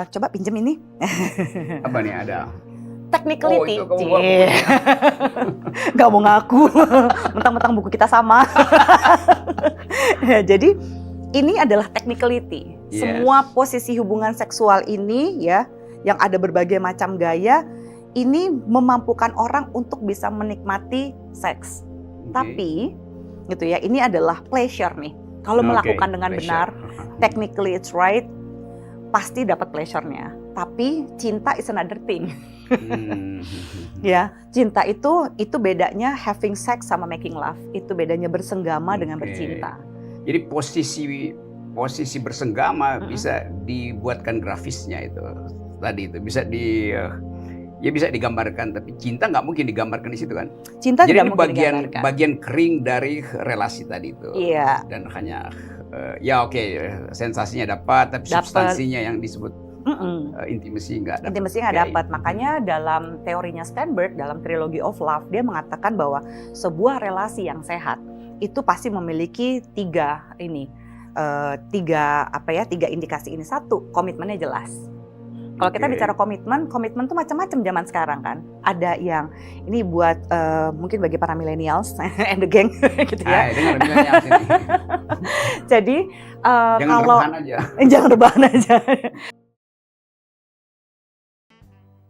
Coba pinjem ini. Apa nih ada? Technicality. Oh, itu kamu bawa buku ya? Gak mau ngaku. Mentang-mentang buku kita sama. Jadi ini adalah technicality. Yes. Semua posisi hubungan seksual ini ya, yang ada berbagai macam gaya, ini memampukan orang untuk bisa menikmati seks. Tapi gitu ya, ini adalah pleasure nih. Kalau melakukan dengan benar, technically it's right, pasti dapat pleasure-nya. Tapi cinta is another thing. Ya, cinta itu bedanya having sex sama making love. Itu bedanya bersenggama dengan bercinta. Jadi posisi bersenggama bisa dibuatkan grafisnya itu. Tadi itu bisa bisa digambarkan, tapi cinta nggak mungkin digambarkan di situ kan. Cinta jadi tidak mungkin digambarkan. Bagian kering dari relasi tadi itu. Iya. Dan hanya sensasinya dapat, tapi substansinya yang disebut intimacy nggak dapat. Intimacy nggak dapat. Makanya dalam teorinya Sternberg, dalam Trilogy of Love, dia mengatakan bahwa sebuah relasi yang sehat itu pasti memiliki tiga indikasi ini. Satu, komitmennya jelas. Kalau kita bicara komitmen tuh macam-macam zaman sekarang kan. Ada yang ini buat mungkin bagi para millennials and the gang gitu ya. Dengar millennials ini. Jadi jangan rebahan aja. Jangan rebahan aja.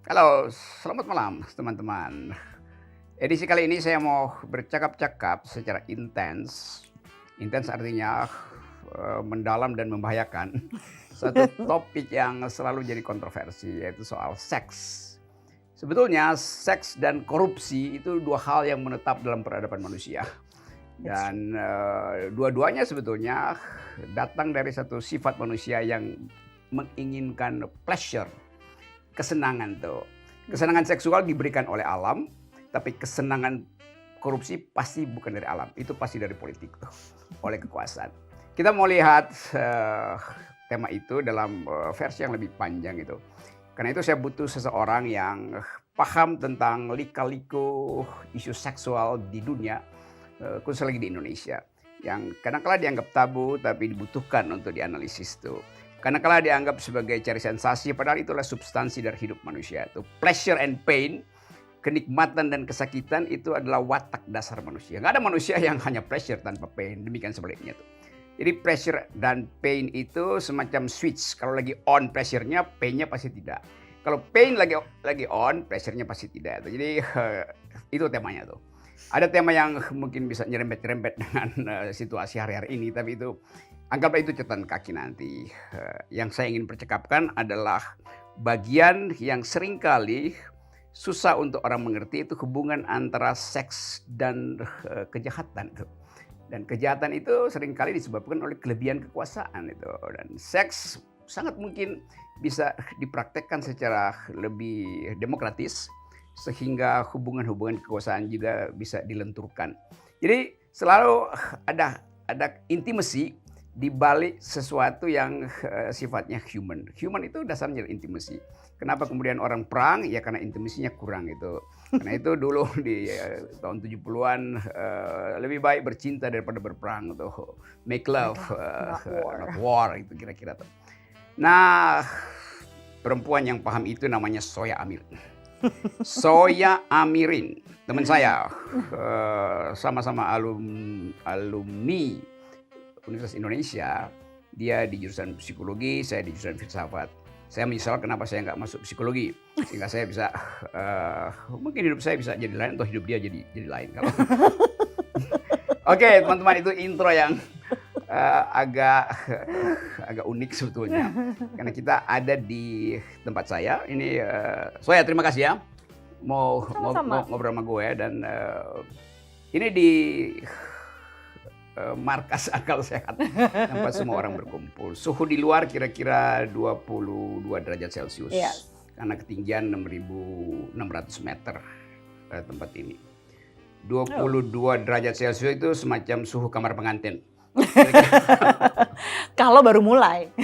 Halo, selamat malam teman-teman. Edisi kali ini saya mau bercakap-cakap secara intens. Intens artinya mendalam dan membahayakan. Satu topik yang selalu jadi kontroversi, yaitu soal seks. Sebetulnya seks dan korupsi itu dua hal yang menetap dalam peradaban manusia. Dan dua-duanya sebetulnya datang dari satu sifat manusia yang menginginkan pleasure, kesenangan tuh. Kesenangan seksual diberikan oleh alam, tapi kesenangan korupsi pasti bukan dari alam, itu pasti dari politik tuh, oleh kekuasaan. Kita mau lihat tema itu dalam versi yang lebih panjang itu. Karena itu saya butuh seseorang yang paham tentang lika-liku isu seksual di dunia, khususnya lagi di Indonesia. Yang kadang-kala dianggap tabu tapi dibutuhkan untuk dianalisis tuh. Kadang-kala dianggap sebagai cari sensasi, padahal itulah substansi dari hidup manusia. Itu pleasure and pain, kenikmatan dan kesakitan itu adalah watak dasar manusia. Nggak ada manusia yang hanya pleasure tanpa pain, demikian sebaliknya tuh. Jadi pleasure dan pain itu semacam switch. Kalau lagi on pleasure-nya, pain-nya pasti tidak. Kalau pain lagi on, pleasure-nya pasti tidak. Jadi itu temanya tuh. Ada tema yang mungkin bisa nyerempet-nyerempet dengan situasi hari-hari ini, tapi itu anggaplah itu catatan kaki nanti. Yang saya ingin percakapkan adalah bagian yang seringkali susah untuk orang mengerti, itu hubungan antara seks dan kejahatan tuh. Dan kejahatan itu seringkali disebabkan oleh kelebihan kekuasaan itu. Dan seks sangat mungkin bisa dipraktekkan secara lebih demokratis, sehingga hubungan-hubungan kekuasaan juga bisa dilenturkan. Jadi selalu ada intimacy di balik sesuatu yang sifatnya human. Human itu dasarnya intimacy. Kenapa kemudian orang perang? Ya karena intimasinya kurang itu. Karena itu dulu di tahun 70-an lebih baik bercinta daripada berperang tuh. Make love, not war itu kira-kira tuh. Nah, perempuan yang paham itu namanya Zoya Amirin. Zoya Amirin, teman saya, sama-sama alumni Universitas Indonesia. Dia di jurusan psikologi, saya di jurusan filsafat. Saya menyesal kenapa saya nggak masuk psikologi, sehingga saya bisa mungkin hidup saya bisa jadi lain atau hidup dia jadi lain. Oke, teman-teman, itu intro yang agak unik sebetulnya, karena kita ada di tempat saya. Ini Zoya, terima kasih ya mau ngobrol sama gue, dan ini di markas akal sehat, tempat semua orang berkumpul. Suhu di luar kira-kira 22 derajat Celcius. Yes. Karena ketinggian 6.600 meter tempat ini. 22 derajat Celcius itu semacam suhu kamar pengantin. Kalau baru mulai.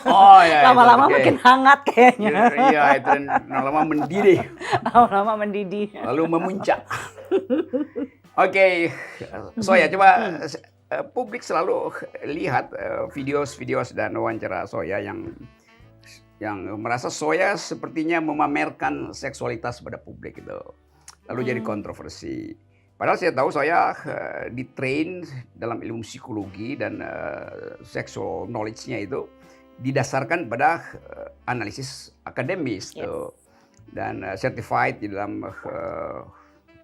Oh ya. Lama-lama makin hangat kayaknya. Iya, itu lama-lama mendidih. Lama-lama mendidih. Lalu memuncak. Oke, Zoya, coba publik selalu lihat video dan wawancara Zoya yang yang merasa saya sepertinya memamerkan seksualitas pada publik itu. Lalu jadi kontroversi. Padahal saya tahu saya di-train dalam ilmu psikologi dan sexual knowledge-nya itu didasarkan pada analisis akademis tuh. Dan certified di dalam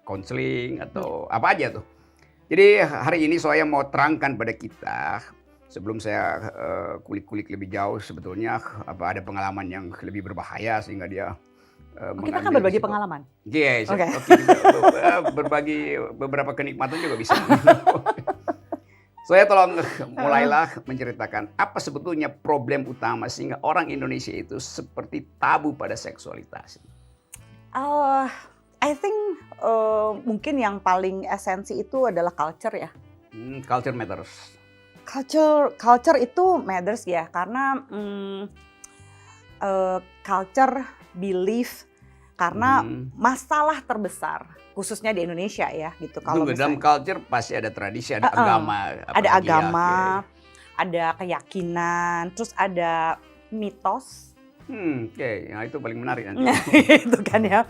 counseling atau apa aja tuh. Jadi hari ini saya mau terangkan pada kita, sebelum saya kulik-kulik lebih jauh sebetulnya apa ada pengalaman yang lebih berbahaya sehingga dia kita akan berbagi pengalaman. Yes, oke. Berbagi beberapa kenikmatan juga bisa. Saya tolong mulailah menceritakan apa sebetulnya problem utama sehingga orang Indonesia itu seperti tabu pada seksualitas. I think mungkin yang paling esensi itu adalah culture ya. Culture matters. Culture itu matters ya, karena culture, belief, karena masalah terbesar khususnya di Indonesia ya gitu. Kalau dalam culture pasti ada tradisi, ada agama, ada agama, ada keyakinan, terus ada mitos. Nah itu paling menarik nanti. Itu kan ya.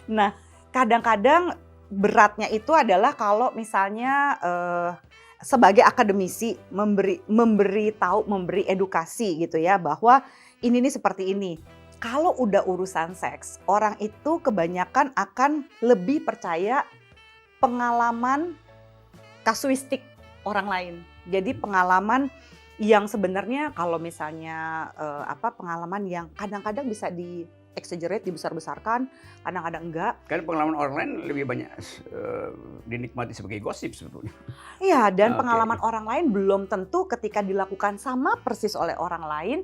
Nah, kadang-kadang beratnya itu adalah kalau misalnya sebagai akademisi memberi edukasi gitu ya, bahwa ini seperti ini. Kalau udah urusan seks, orang itu kebanyakan akan lebih percaya pengalaman kasuistik orang lain. Jadi pengalaman yang sebenarnya kalau misalnya pengalaman yang kadang-kadang bisa di-exaggerate, dibesar-besarkan, kadang-kadang enggak. Kan pengalaman orang lain lebih banyak dinikmati sebagai gosip sebetulnya. Iya, dan pengalaman orang lain belum tentu ketika dilakukan sama persis oleh orang lain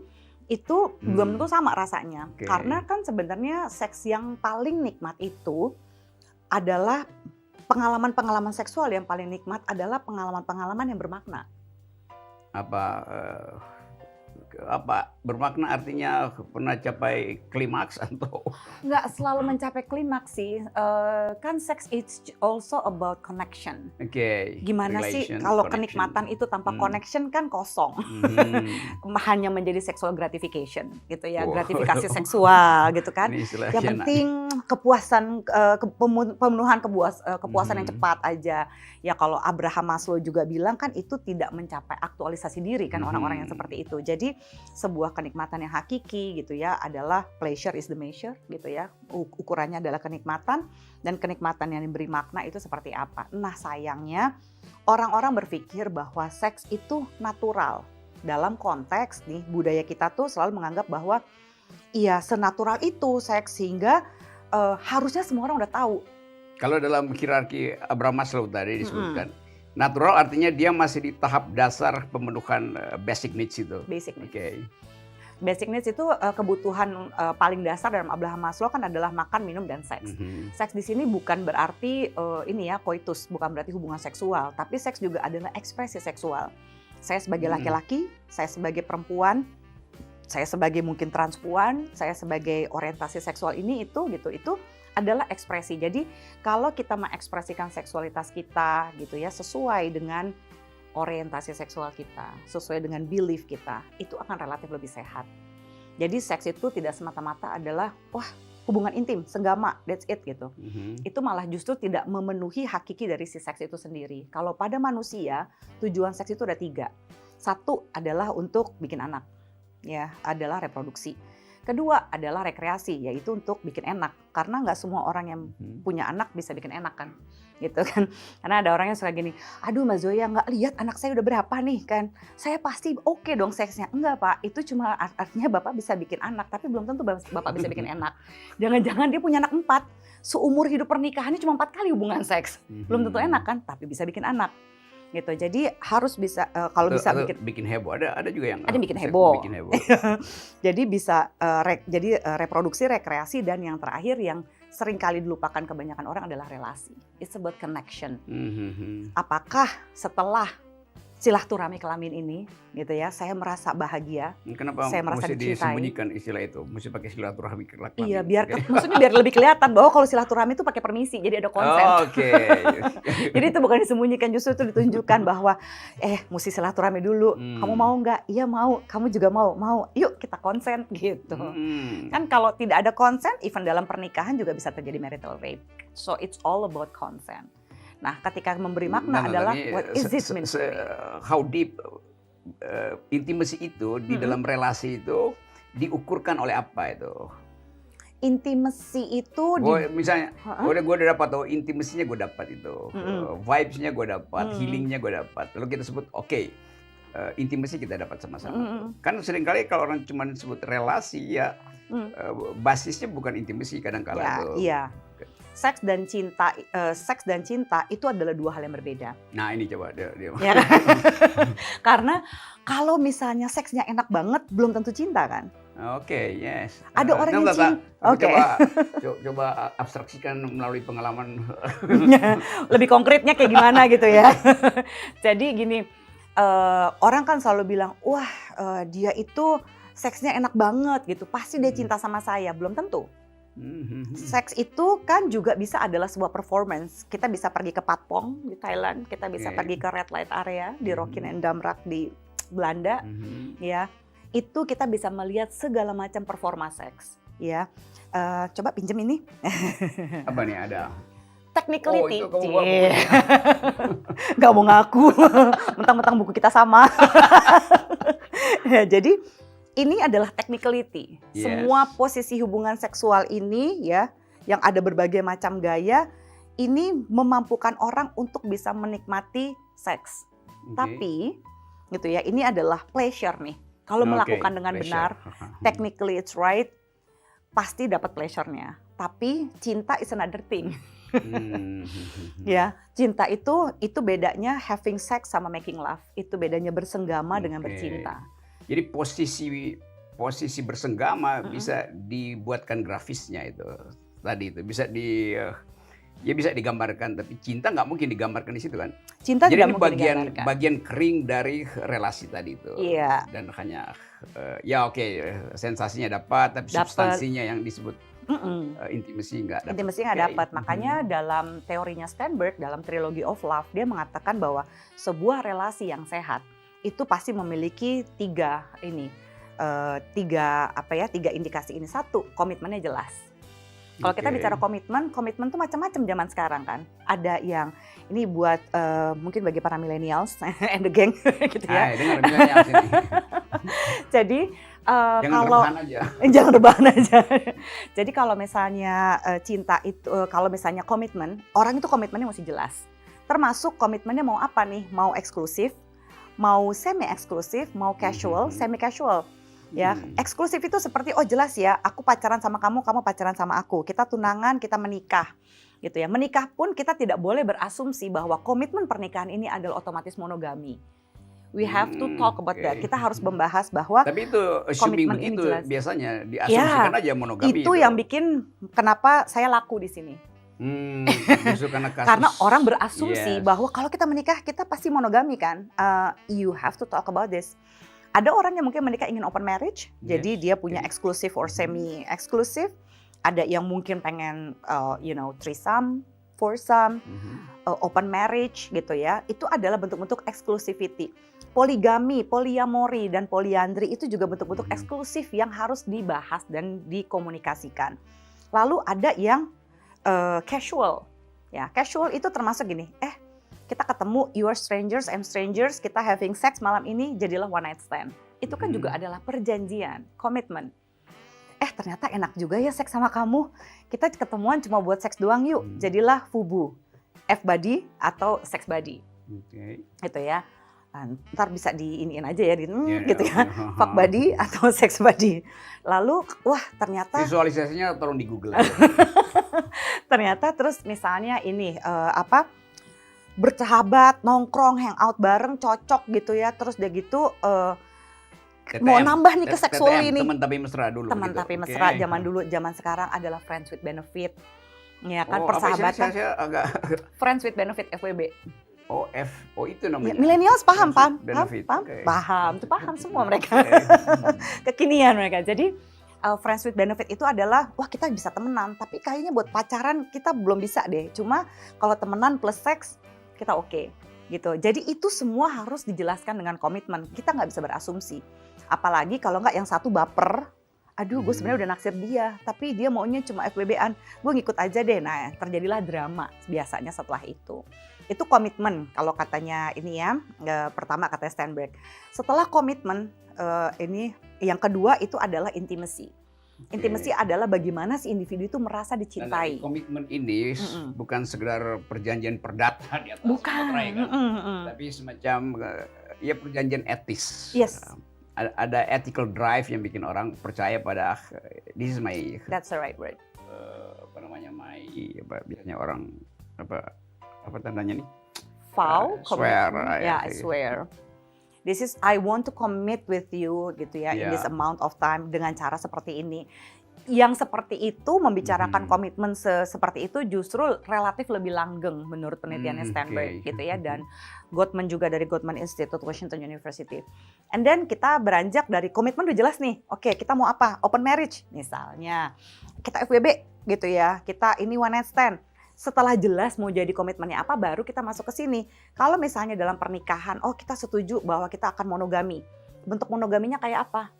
itu belum tentu sama rasanya. Karena kan sebenarnya seks yang paling nikmat itu adalah pengalaman-pengalaman seksual yang paling nikmat adalah pengalaman-pengalaman yang bermakna. Apa bermakna artinya pernah capai klimaks atau? Nggak selalu mencapai klimaks sih. Kan seks it's also about connection. Gimana sih kalau kenikmatan itu tanpa connection kan kosong. Hanya menjadi sexual gratification gitu ya, gratifikasi seksual gitu kan. Yang penting kepuasan, pemenuhan kepuasan yang cepat aja. Ya kalau Abraham Maslow juga bilang kan itu tidak mencapai aktualisasi diri kan orang-orang yang seperti itu. Jadi sebuah kenikmatan yang hakiki gitu ya adalah pleasure is the measure gitu ya. Ukurannya adalah kenikmatan, dan kenikmatan yang diberi makna itu seperti apa. Nah sayangnya orang-orang berpikir bahwa seks itu natural. Dalam konteks nih budaya kita tuh selalu menganggap bahwa iya senatural itu seks sehingga harusnya semua orang udah tahu. Kalau dalam hierarki Abraham Maslow tadi disebutkan, natural artinya dia masih di tahap dasar pemenuhan basic needs itu. Basic needs. Basic needs itu kebutuhan paling dasar dalam Abraham Maslow kan adalah makan, minum, dan seks. Seks di sini bukan berarti coitus, bukan berarti hubungan seksual, tapi seks juga adalah ekspresi seksual. Saya sebagai laki-laki, saya sebagai perempuan, saya sebagai mungkin transpuan, saya sebagai orientasi seksual ini itu adalah ekspresi. Jadi kalau kita mengekspresikan seksualitas kita gitu ya sesuai dengan orientasi seksual kita, sesuai dengan belief kita, itu akan relatif lebih sehat. Jadi seks itu tidak semata-mata adalah hubungan intim, senggama, that's it gitu. Itu malah justru tidak memenuhi hakiki dari si seks itu sendiri. Kalau pada manusia tujuan seks itu ada 3. Satu adalah untuk bikin anak, ya adalah reproduksi. Kedua adalah rekreasi, yaitu untuk bikin enak. Karena nggak semua orang yang punya anak bisa bikin enak kan, gitu kan. Karena ada orang yang suka gini, aduh Mbak Zoya nggak lihat anak saya udah berapa nih kan. Saya pasti oke dong seksnya. Enggak Pak, itu cuma artinya Bapak bisa bikin anak, tapi belum tentu Bapak bisa bikin enak. Jangan-jangan dia punya anak 4, seumur hidup pernikahannya cuma 4 kali hubungan seks. Belum tentu enak kan, tapi bisa bikin anak. Gitu. Jadi harus bisa kalau bisa bikin heboh, ada juga yang bikin heboh. Jadi bisa reproduksi, rekreasi, dan yang terakhir yang sering kali dilupakan kebanyakan orang adalah relasi. It's about connection. Apakah setelah silaturahmi kelamin ini, gitu ya, saya merasa bahagia, Kenapa saya merasa mesti dicintai. disembunyikan istilah itu? Mesti pakai silaturahmi kelamin. Iya, biar Oke. maksudnya biar lebih kelihatan bahwa kalau silaturahmi itu pakai permisi, jadi ada konsen. Oke. Jadi itu bukan disembunyikan, justru itu ditunjukkan bahwa mesti silaturahmi dulu. Kamu mau nggak? Iya mau. Kamu juga mau? Mau. Yuk kita konsen gitu. Kan kalau tidak ada konsen, even dalam pernikahan juga bisa terjadi marital rape. So it's all about consent. Nah, ketika memberi makna adalah what is it mean to me? How deep intimacy itu di dalam relasi itu diukurkan oleh apa itu? Intimacy itu Misalnya, gue udah dapat tuh intimasinya gue dapat itu, vibes-nya gue dapat, healing-nya gue dapat. Lalu kita sebut intimasi kita dapat sama-sama. Kan seringkali kalau orang cuma sebut relasi ya basisnya bukan intimasi kadang-kala ya, itu. Iya. Seks dan cinta itu adalah dua hal yang berbeda. Nah ini coba dia. Ya kan? Karena kalau misalnya seksnya enak banget, belum tentu cinta kan? Oke, yes. Ada orang yang cinta. Oke. Coba abstraksikan melalui pengalaman. Lebih konkretnya kayak gimana gitu ya. Jadi gini, orang kan selalu bilang, wah dia itu seksnya enak banget gitu, pasti dia cinta sama saya. Belum tentu. Seks itu kan juga bisa adalah sebuah performance. Kita bisa pergi ke Patpong di Thailand, kita bisa pergi ke Red Light Area di Rokin and Damrak di Belanda, ya. Itu kita bisa melihat segala macam performa seks, ya. Coba pinjem ini. Apa nih ada? Technicality. Oh, itu kamu Gak mau ngaku, mentang-mentang buku kita sama. Ya, jadi ini adalah technicality. Yes. Semua posisi hubungan seksual ini ya, yang ada berbagai macam gaya, ini memampukan orang untuk bisa menikmati seks. Tapi gitu ya, ini adalah pleasure nih. Kalau melakukan dengan benar, technically it's right, pasti dapat pleasure-nya. Tapi cinta is another thing. Ya, cinta itu bedanya having sex sama making love. Itu bedanya bersenggama dengan bercinta. Jadi posisi bersenggama bisa dibuatkan grafisnya itu tadi itu bisa bisa digambarkan, tapi cinta nggak mungkin digambarkan di situ kan. Cinta jadi tidak mungkin digambarkan. bagian kering dari relasi tadi itu. Iya. Dan hanya sensasinya dapat, tapi substansinya yang disebut intimasi nggak dapat. Intimasi nggak dapat. Makanya dalam teorinya Sternberg, dalam Trilogy of Love, dia mengatakan bahwa sebuah relasi yang sehat itu pasti memiliki tiga indikasi ini. Satu, komitmennya jelas. Kalau kita bicara komitmen tuh macam-macam zaman sekarang kan. Ada yang ini buat mungkin bagi para millennials and the gang gitu ya. Dengar millennials ini. Jadi jangan rebahan aja. Jadi kalau misalnya cinta itu, kalau misalnya komitmen, orang itu komitmennya mesti jelas. Termasuk komitmennya mau apa nih? Mau eksklusif, mau semi eksklusif, mau casual, semi casual. Ya, eksklusif itu seperti jelas ya, aku pacaran sama kamu, kamu pacaran sama aku. Kita tunangan, kita menikah. Gitu ya. Menikah pun kita tidak boleh berasumsi bahwa komitmen pernikahan ini adalah otomatis monogami. We have to talk about that. Kita harus membahas bahwa tapi itu komitmen ini begitu jelas. Biasanya diasumsikan aja monogami. Itu yang bikin kenapa saya laku di sini. Karena orang berasumsi bahwa kalau kita menikah kita pasti monogami kan. You have to talk about this. Ada orang yang mungkin menikah ingin open marriage, jadi dia punya eksklusif or semi eksklusif. Ada yang mungkin pengen threesome, foursome, open marriage gitu ya. Itu adalah bentuk-bentuk exclusivity. Poligami, polyamori dan polyandry itu juga bentuk-bentuk eksklusif yang harus dibahas dan dikomunikasikan. Lalu ada yang casual. Ya, casual itu termasuk gini, kita ketemu, you are strangers, I'm strangers, kita having sex malam ini, jadilah one night stand. Itu kan juga adalah perjanjian, komitmen. Ternyata enak juga ya seks sama kamu. Kita ketemuan cuma buat seks doang yuk, jadilah FUBU, F-body atau sex body. Gitu ya. Ntar bisa diiniin aja ya, gitu ya. Fuck body atau sex body. Lalu, wah ternyata... Visualisasinya tolong di Google. Ternyata terus misalnya ini, bersahabat, nongkrong, hangout bareng, cocok gitu ya. Terus udah gitu mau nambah nih ke seksual ini. Teman tapi mesra dulu. Teman tapi mesra zaman dulu, zaman sekarang adalah friends with benefit. Ya kan, persahabatan. Saya agak... Friends with benefit, FWB. Oh itu Ya, namanya. millennials paham, paham, Benefit. paham, Oke. paham, itu paham semua mereka. Oke. Kekinian mereka. Jadi friends with benefit itu adalah, wah kita bisa temenan, tapi kayaknya buat pacaran kita belum bisa deh. Cuma kalau temenan plus seks kita oke, gitu. Jadi itu semua harus dijelaskan dengan komitmen. Kita nggak bisa berasumsi. Apalagi kalau nggak yang satu baper, aduh gue sebenarnya udah naksir dia, tapi dia maunya cuma FWB-an, gue ngikut aja deh. Nah terjadilah drama biasanya setelah itu. Itu komitmen kalau katanya ini ya, pertama katanya Steinberg. Setelah komitmen ini yang kedua itu adalah intimacy. Intimacy adalah bagaimana si individu itu merasa Dan dicintai. komitmen ini bukan sekedar perjanjian perdata di atas Bukan. materai kan, tapi semacam ya perjanjian etis. Yes. Ada ethical drive yang bikin orang percaya pada this is my That's the right word. apa namanya biasanya orang apa tandanya nih? Vow, Swear. commitment. Yeah, I swear. This is I want to commit with you gitu ya in this amount of time dengan cara seperti ini. Yang seperti itu membicarakan komitmen seperti itu justru relatif lebih langgeng menurut penelitiannya Steinberg gitu ya, dan Gottman juga dari Gottman Institute Washington University. And then kita beranjak dari komitmen udah jelas nih. Oke, kita mau apa? Open marriage misalnya. Kita FWB gitu ya. Kita ini one night stand. Setelah jelas mau jadi komitmennya apa, baru kita masuk ke sini. Kalau misalnya dalam pernikahan, oh kita setuju bahwa kita akan monogami. Bentuk monogaminya kayak apa?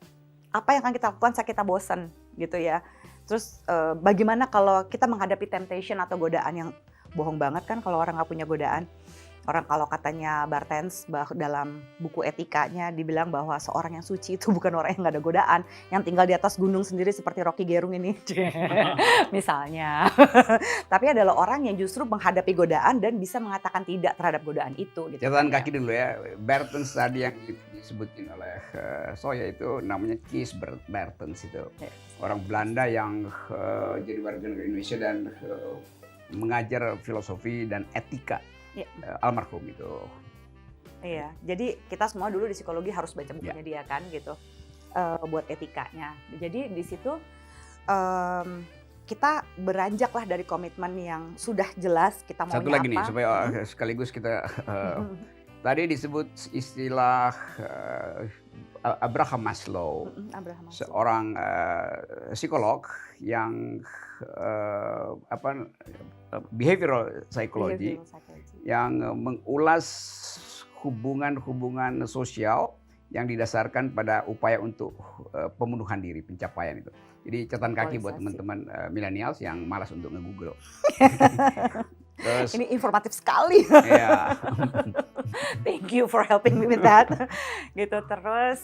Apa yang akan kita lakukan saat kita bosan gitu ya. Terus bagaimana kalau kita menghadapi temptation atau godaan yang bohong banget kan kalau orang nggak punya godaan. Orang kalau katanya Bartens dalam buku etikanya dibilang bahwa seorang yang suci itu bukan orang yang nggak ada godaan, yang tinggal di atas gunung sendiri seperti Rocky Gerung ini, misalnya. Tapi adalah orang yang justru menghadapi godaan dan bisa mengatakan tidak terhadap godaan itu. Gitu. Catatan kaki dulu ya, Bartens tadi yang disebutin oleh Soya itu namanya Kees Bartens itu. Orang Belanda yang jadi warga negara Indonesia dan mengajar filosofi dan etika. Almarhum itu. Iya, jadi kita semua dulu di psikologi harus baca bukunya dia kan gitu, buat etikanya. Jadi di situ kita beranjaklah dari komitmen yang sudah jelas kita maunya apa. Satu lagi nih supaya sekaligus kita tadi disebut istilah Abraham Maslow, seorang psikolog yang behavioral psychology yang mengulas hubungan-hubungan sosial yang didasarkan pada upaya untuk pembunuhan diri, pencapaian itu. Jadi catatan kaki buat teman-teman millennials yang malas untuk nge-google. Terus, ini informatif sekali. Yeah. Thank you for helping me with that. Gitu. Terus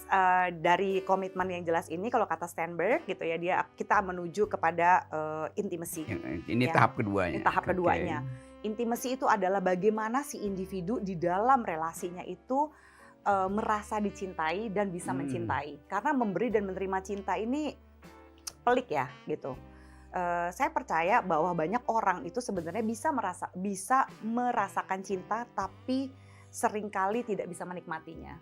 dari komitmen yang jelas ini kalau kata Steinberg gitu ya, kita menuju kepada intimacy. Ini ya. Tahap keduanya. Ini tahap keduanya. Intimacy itu adalah bagaimana si individu di dalam relasinya itu merasa dicintai dan bisa mencintai. Karena memberi dan menerima cinta ini pelik ya gitu. Saya percaya bahwa banyak orang itu sebenarnya bisa merasakan cinta tapi seringkali tidak bisa menikmatinya.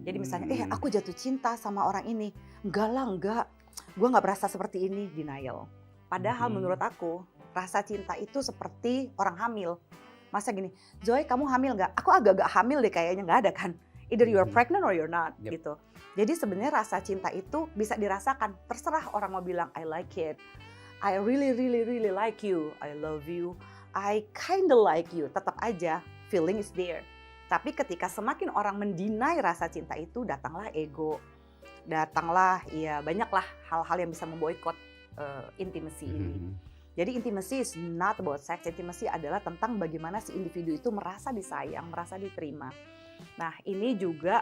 Jadi misalnya, aku jatuh cinta sama orang ini. Enggak, gue gak berasa seperti ini, denial. Padahal menurut aku, rasa cinta itu seperti orang hamil. Masa gini, Joy kamu hamil gak? Aku agak-agak hamil deh kayaknya, gak ada kan? Either you're pregnant or you're not, gitu. Jadi sebenarnya rasa cinta itu bisa dirasakan. Terserah orang mau bilang, I like it. I really, really, really like you. I love you. I kinda like you. Tetap aja, feeling is there. Tapi ketika semakin orang mendinai rasa cinta itu, datanglah ego. Datanglah, ya banyaklah hal-hal yang bisa memboikot intimacy ini. Jadi intimacy is not about sex. Intimacy adalah tentang bagaimana si individu itu merasa disayang, merasa diterima. Nah ini juga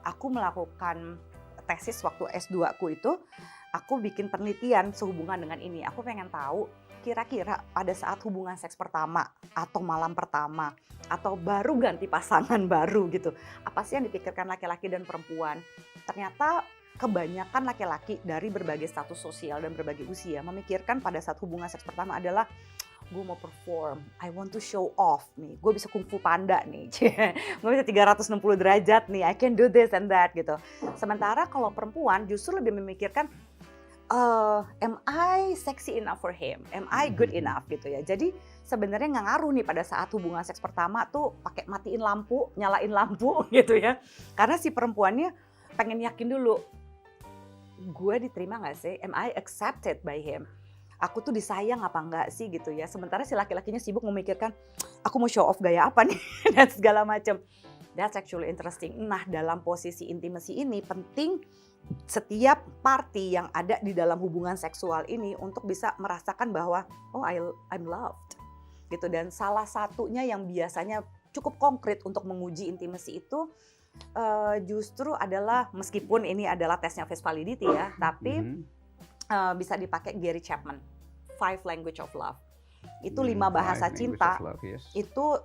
aku melakukan tesis waktu S2 aku itu, aku bikin penelitian sehubungan dengan ini. Aku pengen tahu kira-kira pada saat hubungan seks pertama atau malam pertama atau baru ganti pasangan baru gitu, apa sih yang dipikirkan laki-laki dan perempuan? Ternyata kebanyakan laki-laki dari berbagai status sosial dan berbagai usia memikirkan pada saat hubungan seks pertama adalah gue mau perform, I want to show off nih, gue bisa kungfu panda nih, gue bisa 360 derajat nih, I can do this and that gitu. Sementara kalau perempuan justru lebih memikirkan, am I sexy enough for him, am I good enough gitu ya. Jadi sebenarnya nggak ngaruh nih pada saat hubungan seks pertama tuh pakai matiin lampu, nyalain lampu gitu ya. Karena si perempuannya pengen yakin dulu, gue diterima nggak sih? Am I accepted by him? Aku tuh disayang apa enggak sih gitu ya. Sementara si laki-lakinya sibuk memikirkan, aku mau show off gaya apa nih dan segala macam. That's actually interesting. Nah, dalam posisi intimacy ini penting setiap party yang ada di dalam hubungan seksual ini untuk bisa merasakan bahwa oh I'm loved gitu. Dan salah satunya yang biasanya cukup konkret untuk menguji intimacy itu justru adalah, meskipun ini adalah tesnya face validity ya, tapi bisa dipakai Gary Chapman, 5 Language of Love. Itu 5 bahasa cinta. Itu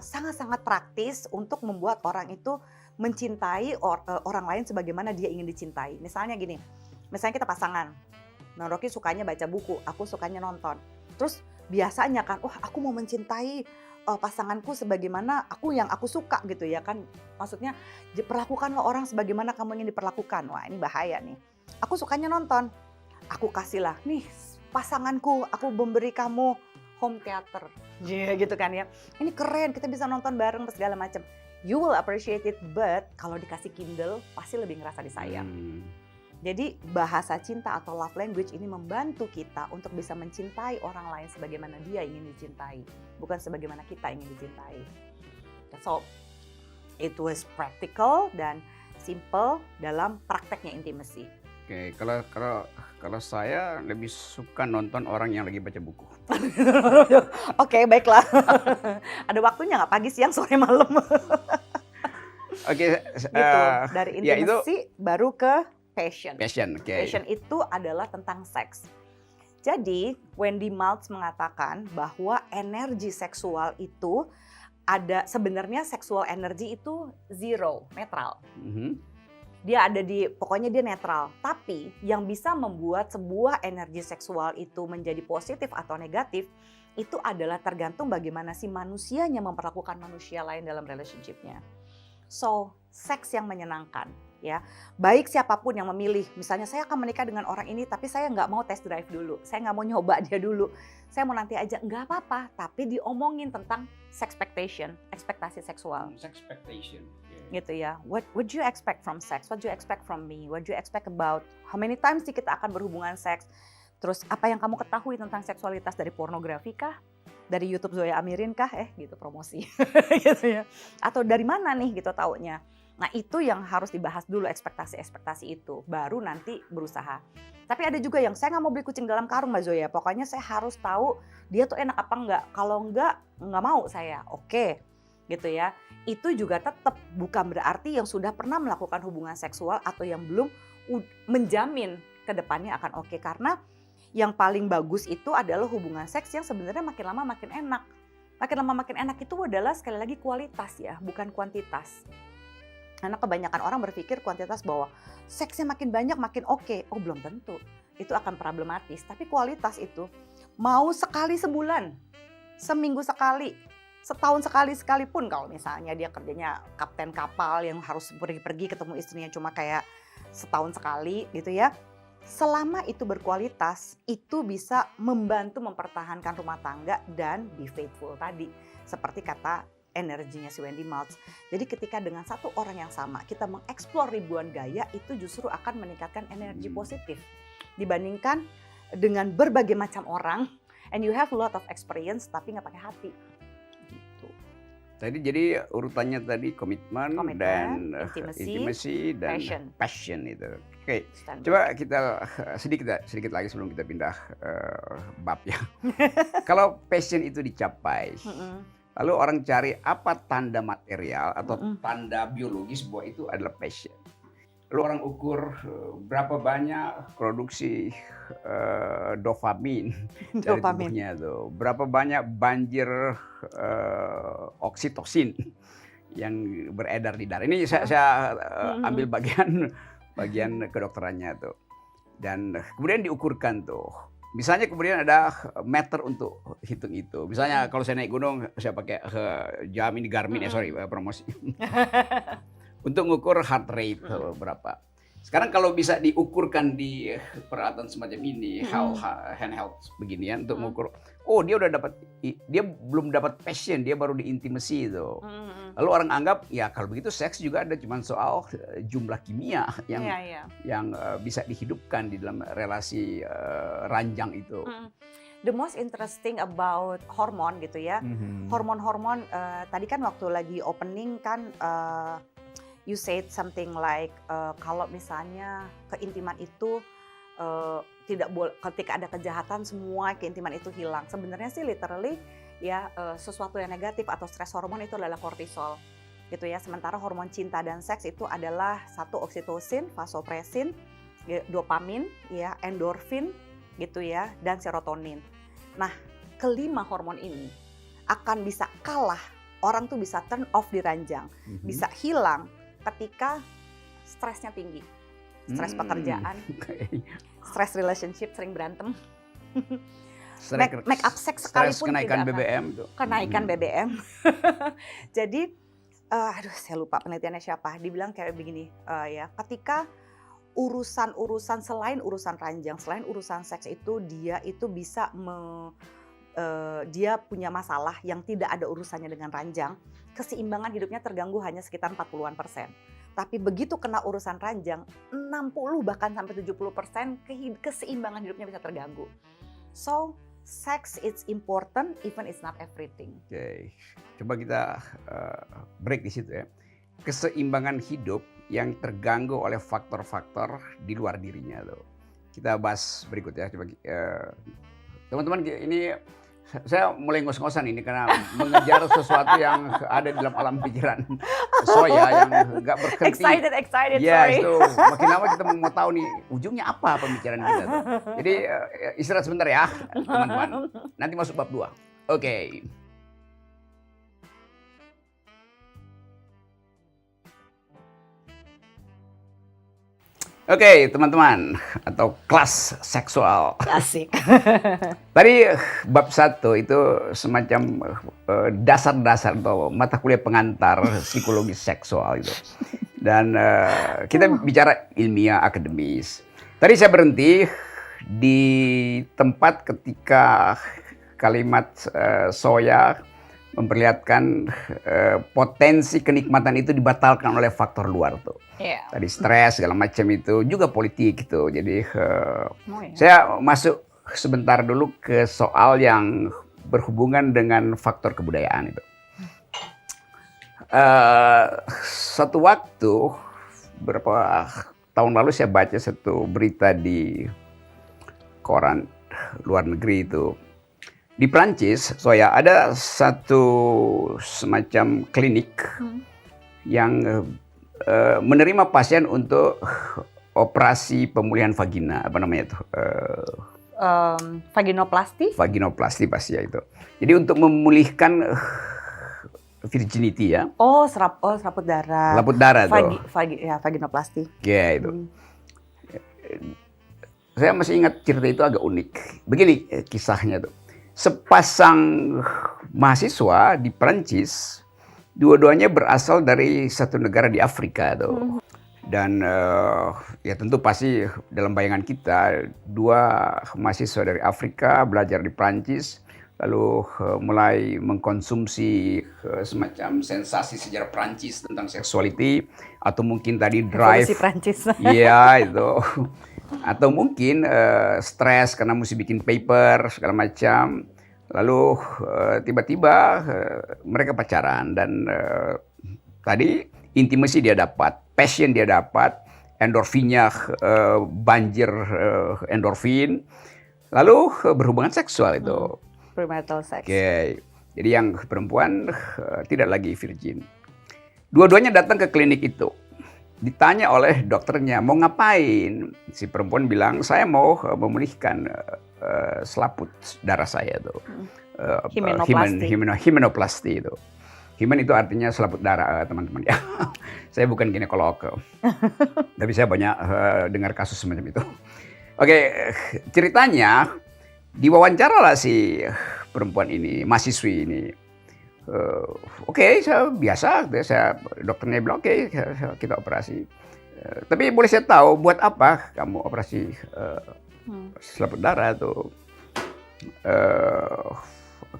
sangat-sangat praktis untuk membuat orang itu mencintai orang lain sebagaimana dia ingin dicintai. Misalnya gini, misalnya kita pasangan. Nah, Rocky sukanya baca buku, aku sukanya nonton. Terus biasanya kan, aku mau mencintai pasanganku sebagaimana yang aku suka gitu ya kan. Maksudnya perlakukanlah orang sebagaimana kamu ingin diperlakukan. Wah, ini bahaya nih. Aku sukanya nonton. Aku kasihlah, nih pasanganku, aku memberi kamu home theater. Gitu kan ya. Ini keren, kita bisa nonton bareng segala macam. You will appreciate it, but kalau dikasih Kindle pasti lebih ngerasa disayang. Jadi bahasa cinta atau love language ini membantu kita untuk bisa mencintai orang lain sebagaimana dia ingin dicintai, bukan sebagaimana kita ingin dicintai. So, it was practical dan simple dalam prakteknya intimacy. Oke, kalau saya lebih suka nonton orang yang lagi baca buku. Oke, baiklah. Ada waktunya nggak, pagi, siang, sore, malam? Oke, gitu. Dari intimacy baru ke passion. Okay. Passion itu adalah tentang seks. Jadi Wendy Maltz mengatakan bahwa energi seksual itu ada, sebenarnya seksual energi itu zero, netral. Dia ada pokoknya dia netral. Tapi yang bisa membuat sebuah energi seksual itu menjadi positif atau negatif itu adalah tergantung bagaimana si manusianya memperlakukan manusia lain dalam relationship-nya. So, seks yang menyenangkan. Ya, baik siapapun yang memilih, misalnya saya akan menikah dengan orang ini tapi saya nggak mau test drive dulu, saya nggak mau nyoba dia dulu, saya mau nanti aja, nggak apa-apa, tapi diomongin tentang ekspektasi seksual. Gitu ya, what would you expect from sex, what do you expect from me, what do you expect about how many times sih kita akan berhubungan seks, terus apa yang kamu ketahui tentang seksualitas dari pornografi kah, dari YouTube Zoya Amirin kah, gitu promosi, gitu ya, atau dari mana nih gitu taunya. Nah, itu yang harus dibahas dulu, ekspektasi itu. Baru nanti berusaha. Tapi ada juga yang saya nggak mau beli kucing dalam karung Mbak Zoya. Pokoknya saya harus tahu dia tuh enak apa enggak. Kalau enggak mau saya. Oke, gitu ya. Itu juga tetap bukan berarti yang sudah pernah melakukan hubungan seksual atau yang belum menjamin ke depannya akan oke. Karena yang paling bagus itu adalah hubungan seks yang sebenarnya makin lama makin enak. Makin lama makin enak itu adalah sekali lagi kualitas ya, bukan kuantitas. Karena kebanyakan orang berpikir kuantitas bahwa seksnya makin banyak makin oke. Oh, belum tentu. Itu akan problematis. Tapi kualitas itu mau sekali sebulan, seminggu sekali, setahun sekali sekalipun. Kalau misalnya dia kerjanya kapten kapal yang harus pergi-pergi ketemu istrinya cuma kayak setahun sekali gitu ya. Selama itu berkualitas, itu bisa membantu mempertahankan rumah tangga dan be faithful tadi. Seperti kata energinya si Wendy Maltz. Jadi ketika dengan satu orang yang sama kita mengeksplor ribuan gaya, itu justru akan meningkatkan energi positif dibandingkan dengan berbagai macam orang and you have a lot of experience tapi nggak pakai hati. Gitu. Tadi jadi urutannya tadi komitmen dan intimacy dan passion itu. Oke, coba kita sedikit lagi sebelum kita pindah bab ya. Kalau passion itu dicapai, lalu orang cari apa tanda material atau tanda biologis bahwa itu adalah passion. Lalu orang ukur berapa banyak produksi dopamin dari tubuhnya tuh, berapa banyak banjir oksitosin yang beredar di darah. Ini saya ambil bagian kedokterannya tuh, dan kemudian diukurkan tuh. Misalnya kemudian ada meter untuk hitung itu. Misalnya kalau saya naik gunung, saya pakai jam ini Garmin, promosi. Untuk mengukur heart rate berapa. Sekarang kalau bisa diukurkan di peralatan semacam ini, handheld beginian untuk mengukur, oh dia udah dapat, dia belum dapat passion, dia baru di intimacy itu. Lalu orang anggap ya kalau begitu seks juga ada cuma soal jumlah kimia yang bisa dihidupkan di dalam relasi ranjang itu. The most interesting about hormon gitu ya, hormon-hormon tadi kan waktu lagi opening kan you said something like kalau misalnya keintiman itu tidak boleh, ketika ada kejahatan semua keintiman itu hilang. Sebenarnya sih literally ya sesuatu yang negatif atau stres hormon itu adalah kortisol gitu ya. Sementara hormon cinta dan seks itu adalah satu oksitosin, vasopresin, dopamin ya, endorfin gitu ya, dan serotonin. Nah, kelima hormon ini akan bisa kalah, orang tuh bisa turn off di ranjang, bisa hilang ketika stresnya tinggi, stres pekerjaan, stres relationship, sering berantem, make up sex sekalipun kenaikan tidak BBM tuh. Kenaikan BBM. Jadi, aduh saya lupa penelitiannya siapa, dibilang kayak begini, ya ketika urusan-urusan selain urusan ranjang, selain urusan seks itu dia itu bisa dia punya masalah yang tidak ada urusannya dengan ranjang, keseimbangan hidupnya terganggu hanya sekitar 40%. Tapi begitu kena urusan ranjang, 60 bahkan sampai 70% keseimbangan hidupnya bisa terganggu. So, sex is important even it's not everything. Oke, coba kita break di situ ya. Keseimbangan hidup yang terganggu oleh faktor-faktor di luar dirinya tuh. Kita bahas berikut ya. Coba teman-teman, ini saya mulai ngos-ngosan ini karena mengejar sesuatu yang ada di dalam alam pikiran Soya yang nggak berhenti. Excited, yes, sorry. tuh. Makin lama kita mau tahu nih ujungnya apa pembicaraan kita tuh. Jadi istirahat sebentar ya teman-teman. Nanti masuk bab 2. Oke. Oke, teman-teman, atau kelas seksual. Asik. Tadi bab 1 itu semacam dasar-dasar atau mata kuliah pengantar psikologi seksual itu. Dan kita bicara ilmiah akademis. Tadi saya berhenti di tempat ketika kalimat Soya memperlihatkan potensi kenikmatan itu dibatalkan oleh faktor luar tuh. Yeah. Tadi stres segala macam itu juga politik gitu. Jadi saya masuk sebentar dulu ke soal yang berhubungan dengan faktor kebudayaan itu. Satu waktu beberapa tahun lalu saya baca satu berita di koran luar negeri itu. Di Prancis, Soya, ada satu semacam klinik yang menerima pasien untuk operasi pemulihan vagina, apa namanya itu? Vaginoplasti? Vaginoplasti pasti ya itu. Jadi untuk memulihkan virginity ya. Oh, seraput darah. Seraput darah tuh. Vaginoplasti. Ya itu. Saya masih ingat cerita itu agak unik. Begini kisahnya tuh. Sepasang mahasiswa di Prancis, dua-duanya berasal dari satu negara di Afrika tuh. Dan ya tentu pasti dalam bayangan kita, dua mahasiswa dari Afrika belajar di Prancis, lalu mulai mengkonsumsi semacam sensasi sejarah Prancis tentang sexuality, atau mungkin tadi drive. Prancis. Iya itu. Atau mungkin stres karena mesti bikin paper segala macam. Lalu tiba-tiba mereka pacaran dan tadi intimasi dia dapat, passion dia dapat, endorfinnya banjir endorfin. Lalu berhubungan seksual itu. Premarital sex. Oke. Jadi yang perempuan tidak lagi virgin. Dua-duanya datang ke klinik itu. Ditanya oleh dokternya, mau ngapain? Si perempuan bilang, saya mau memulihkan selaput darah saya tuh. Himenoplasti itu. Himen itu artinya selaput darah, teman-teman ya. Saya bukan ginekolog, tapi saya banyak dengar kasus semacam itu. Oke, ceritanya diwawancara lah si perempuan ini, mahasiswi ini. Oke, saya biasa, dokternya bilang oke, kita operasi. Tapi boleh saya tahu buat apa kamu operasi selaput darah tuh?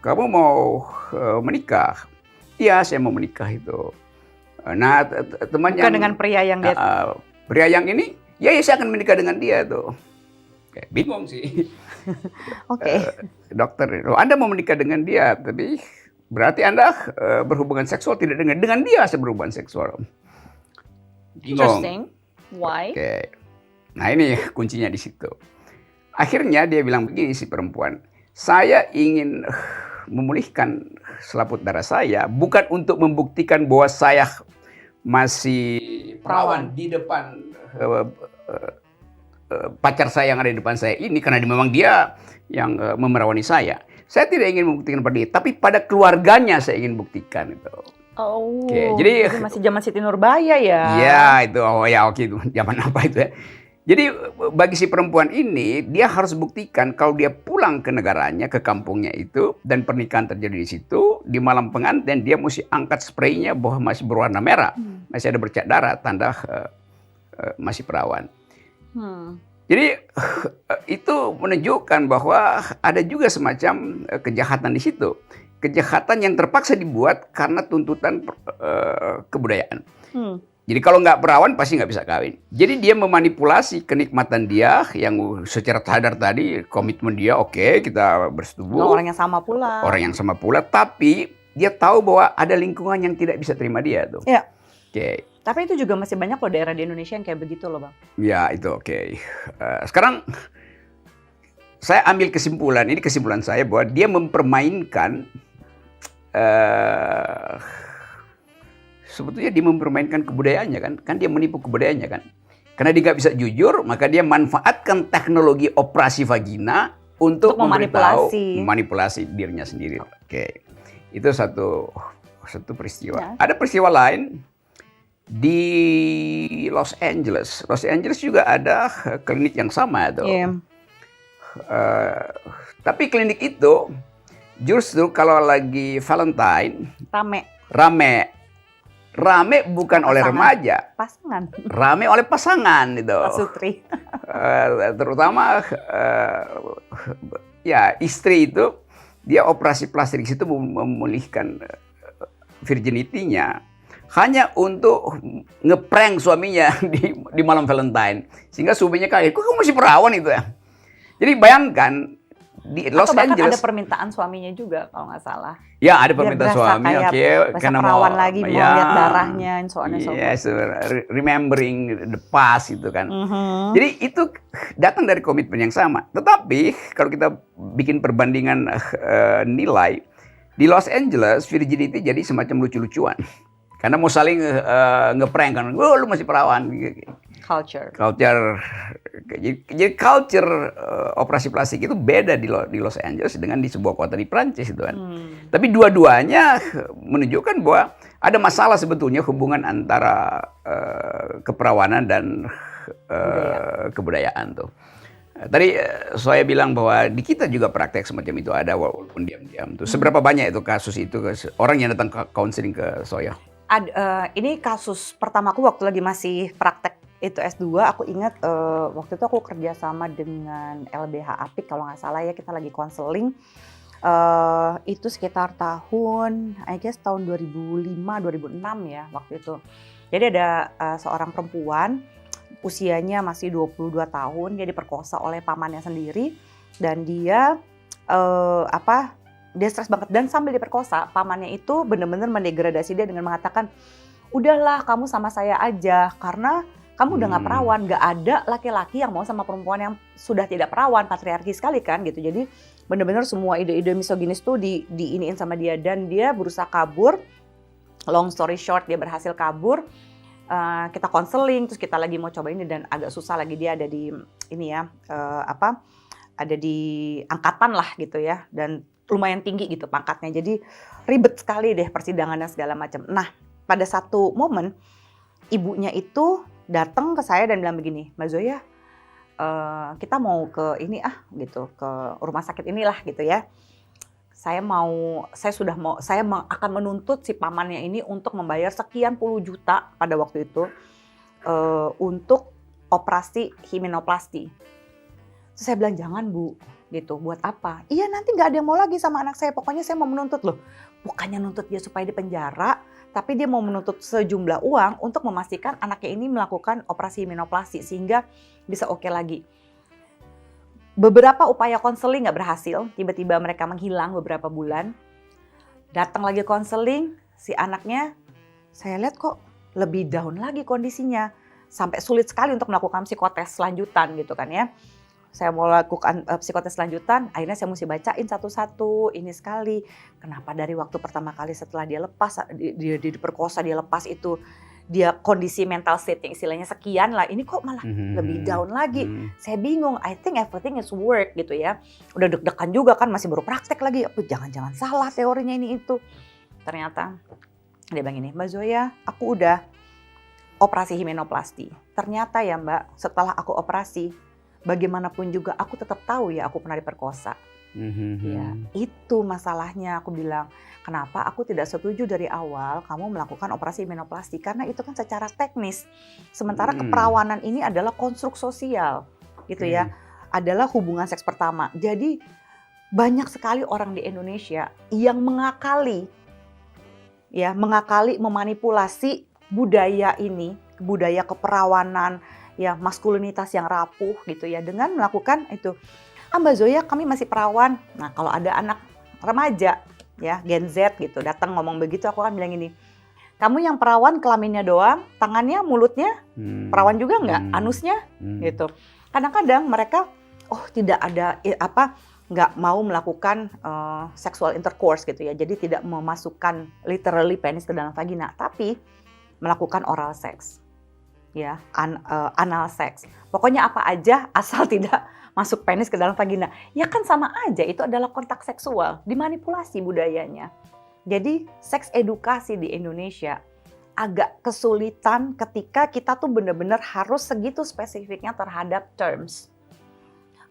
Kamu mau menikah? Iya, saya mau menikah itu. Nah, teman Bukan dengan pria yang dia pria yang ini, ya saya akan menikah dengan dia tuh. Kayak bingung sih. Oke. Dokter, Anda mau menikah dengan dia, tapi berarti Anda berhubungan seksual tidak dengan dia saya berhubungan seksual. Bingung. Interesting. Why? Oke. Nah ini kuncinya di situ. Akhirnya dia bilang begini si perempuan, saya ingin memulihkan selaput darah saya bukan untuk membuktikan bahwa saya masih perawan di depan pacar saya yang ada di depan saya ini, karena memang dia yang memerawani saya. Saya tidak ingin membuktikan pada dia, tapi pada keluarganya saya ingin buktikan itu. Oh, Oke, jadi masih zaman Siti Nurbaya ya? Ya itu, itu zaman apa itu ya? Jadi bagi si perempuan ini, dia harus buktikan kalau dia pulang ke negaranya, ke kampungnya itu, dan pernikahan terjadi di situ, di malam pengantin dia mesti angkat spraynya bahwa masih berwarna merah, masih ada bercak darah, tanda masih perawan. Jadi itu menunjukkan bahwa ada juga semacam kejahatan di situ. Kejahatan yang terpaksa dibuat karena tuntutan kebudayaan. Jadi kalau nggak perawan pasti nggak bisa kawin. Jadi dia memanipulasi kenikmatan dia yang secara sadar tadi, komitmen dia oke, kita bersetubuh. Orang yang sama pula. Orang yang sama pula, tapi dia tahu bahwa ada lingkungan yang tidak bisa terima dia tuh. Ya. Oke. Tapi itu juga masih banyak loh daerah di Indonesia yang kayak begitu loh Bang. Ya itu oke. Sekarang saya ambil kesimpulan, ini kesimpulan saya bahwa dia mempermainkan sebetulnya dia mempermainkan kebudayaannya kan dia menipu kebudayaannya kan, karena dia nggak bisa jujur, maka dia manfaatkan teknologi operasi vagina untuk memanipulasi dirinya sendiri. Oke. Itu satu peristiwa. Ya. Ada peristiwa lain di Los Angeles. Los Angeles juga ada klinik yang sama tuh. Yeah. Tapi klinik itu justru kalau lagi Valentine rame bukan pasangan. Oleh remaja, rame oleh pasangan itu. Pasutri. Terutama ya istri itu dia operasi plastik itu memulihkan virginity-nya hanya untuk ngeprank suaminya di malam Valentine, sehingga suaminya kaget, kok kamu masih perawan itu ya. Jadi bayangkan di Los Angeles ada permintaan suaminya juga kalau nggak salah. Ya ada permintaan suami, karena perawan lagi mau lihat darahnya, soalnya. Yes, remembering the past itu kan. Jadi itu datang dari komitmen yang sama. Tetapi kalau kita bikin perbandingan nilai di Los Angeles, virginity jadi semacam lucu-lucuan. Karena mau saling ngeprank kan, lu masih perawan. Culture. Jadi culture operasi plastik itu beda di Los Angeles dengan di sebuah kota di Prancis itu kan. Tapi dua-duanya menunjukkan bahwa ada masalah sebetulnya hubungan antara keperawanan dan kebudayaan tuh. Tadi saya bilang bahwa di kita juga praktek semacam itu ada walaupun diam-diam tuh. Seberapa banyak itu kasus itu orang yang datang ke counseling ke Soya? Ini kasus pertamaku waktu lagi masih praktek itu S2, aku ingat waktu itu aku kerja sama dengan LBH Apik kalau nggak salah ya, kita lagi konseling. Itu sekitar tahun, I guess tahun 2005-2006 ya waktu itu. Jadi ada seorang perempuan, usianya masih 22 tahun, dia diperkosa oleh pamannya sendiri. Dan dia dia stres banget, dan sambil diperkosa, pamannya itu benar-benar mendegradasi dia dengan mengatakan, udahlah kamu sama saya aja, karena kamu udah gak perawan, gak ada laki-laki yang mau sama perempuan yang sudah tidak perawan, patriarki sekali kan gitu. Jadi benar-benar semua ide-ide misoginis tuh diiniin sama dia, dan dia berusaha kabur. Long story short, dia berhasil kabur. Kita konseling, terus kita lagi mau coba ini, dan agak susah lagi, dia ada di ini ya, ada di angkatan lah gitu ya, dan lumayan tinggi gitu pangkatnya. Jadi ribet sekali deh persidangannya segala macam. Nah, pada satu momen ibunya itu datang ke saya dan bilang begini, Mbak Zoya, kita mau ke ini gitu, ke rumah sakit inilah gitu ya. Saya akan menuntut si pamannya ini untuk membayar sekian puluh juta pada waktu itu untuk operasi himenoplasti. Terus saya bilang jangan Bu, gitu. Buat apa? Iya nanti nggak ada yang mau lagi sama anak saya. Pokoknya saya mau menuntut loh. Bukannya nuntut dia supaya dipenjara, tapi dia mau menuntut sejumlah uang untuk memastikan anaknya ini melakukan operasi himenoplasti sehingga bisa oke lagi. Beberapa upaya konseling nggak berhasil. Tiba-tiba mereka menghilang beberapa bulan. Datang lagi konseling, si anaknya saya lihat kok lebih down lagi kondisinya. Sampai sulit sekali untuk melakukan psikotes lanjutan gitu kan ya. Saya mau lakukan psikotes lanjutan, akhirnya saya mesti bacain satu-satu, ini sekali. Kenapa dari waktu pertama kali setelah dia lepas, dia diperkosa, dia lepas itu, dia kondisi mental state-nya istilahnya sekian lah, ini kok malah lebih down lagi. Saya bingung, I think everything is work gitu ya. Udah deg-degan juga kan, masih baru praktek lagi, jangan-jangan salah teorinya ini itu. Ternyata dia bilang ini, Mbak Zoya, aku udah operasi himenoplasti. Ternyata ya Mbak, setelah aku operasi, bagaimanapun juga aku tetap tahu ya aku pernah diperkosa. Ya, itu masalahnya aku bilang. Kenapa aku tidak setuju dari awal kamu melakukan operasi himenoplasti? Karena itu kan secara teknis. Sementara keperawanan ini adalah konstruk sosial, gitu ya. Adalah hubungan seks pertama. Jadi banyak sekali orang di Indonesia yang mengakali, memanipulasi budaya ini, budaya keperawanan, ya maskulinitas yang rapuh gitu ya, dengan melakukan itu. Mbak Zoya kami masih perawan. Nah kalau ada anak remaja ya Gen Z gitu datang ngomong begitu, aku kan bilang ini, kamu yang perawan kelaminnya doang, tangannya, mulutnya perawan juga nggak, anusnya gitu. Kadang-kadang mereka tidak ada nggak mau melakukan sexual intercourse gitu ya, jadi tidak memasukkan literally penis ke dalam vagina, tapi melakukan oral sex. Ya, anal sex. Pokoknya apa aja asal tidak masuk penis ke dalam vagina. Ya kan sama aja, itu adalah kontak seksual, dimanipulasi budayanya. Jadi seks edukasi di Indonesia agak kesulitan ketika kita tuh benar-benar harus segitu spesifiknya terhadap terms.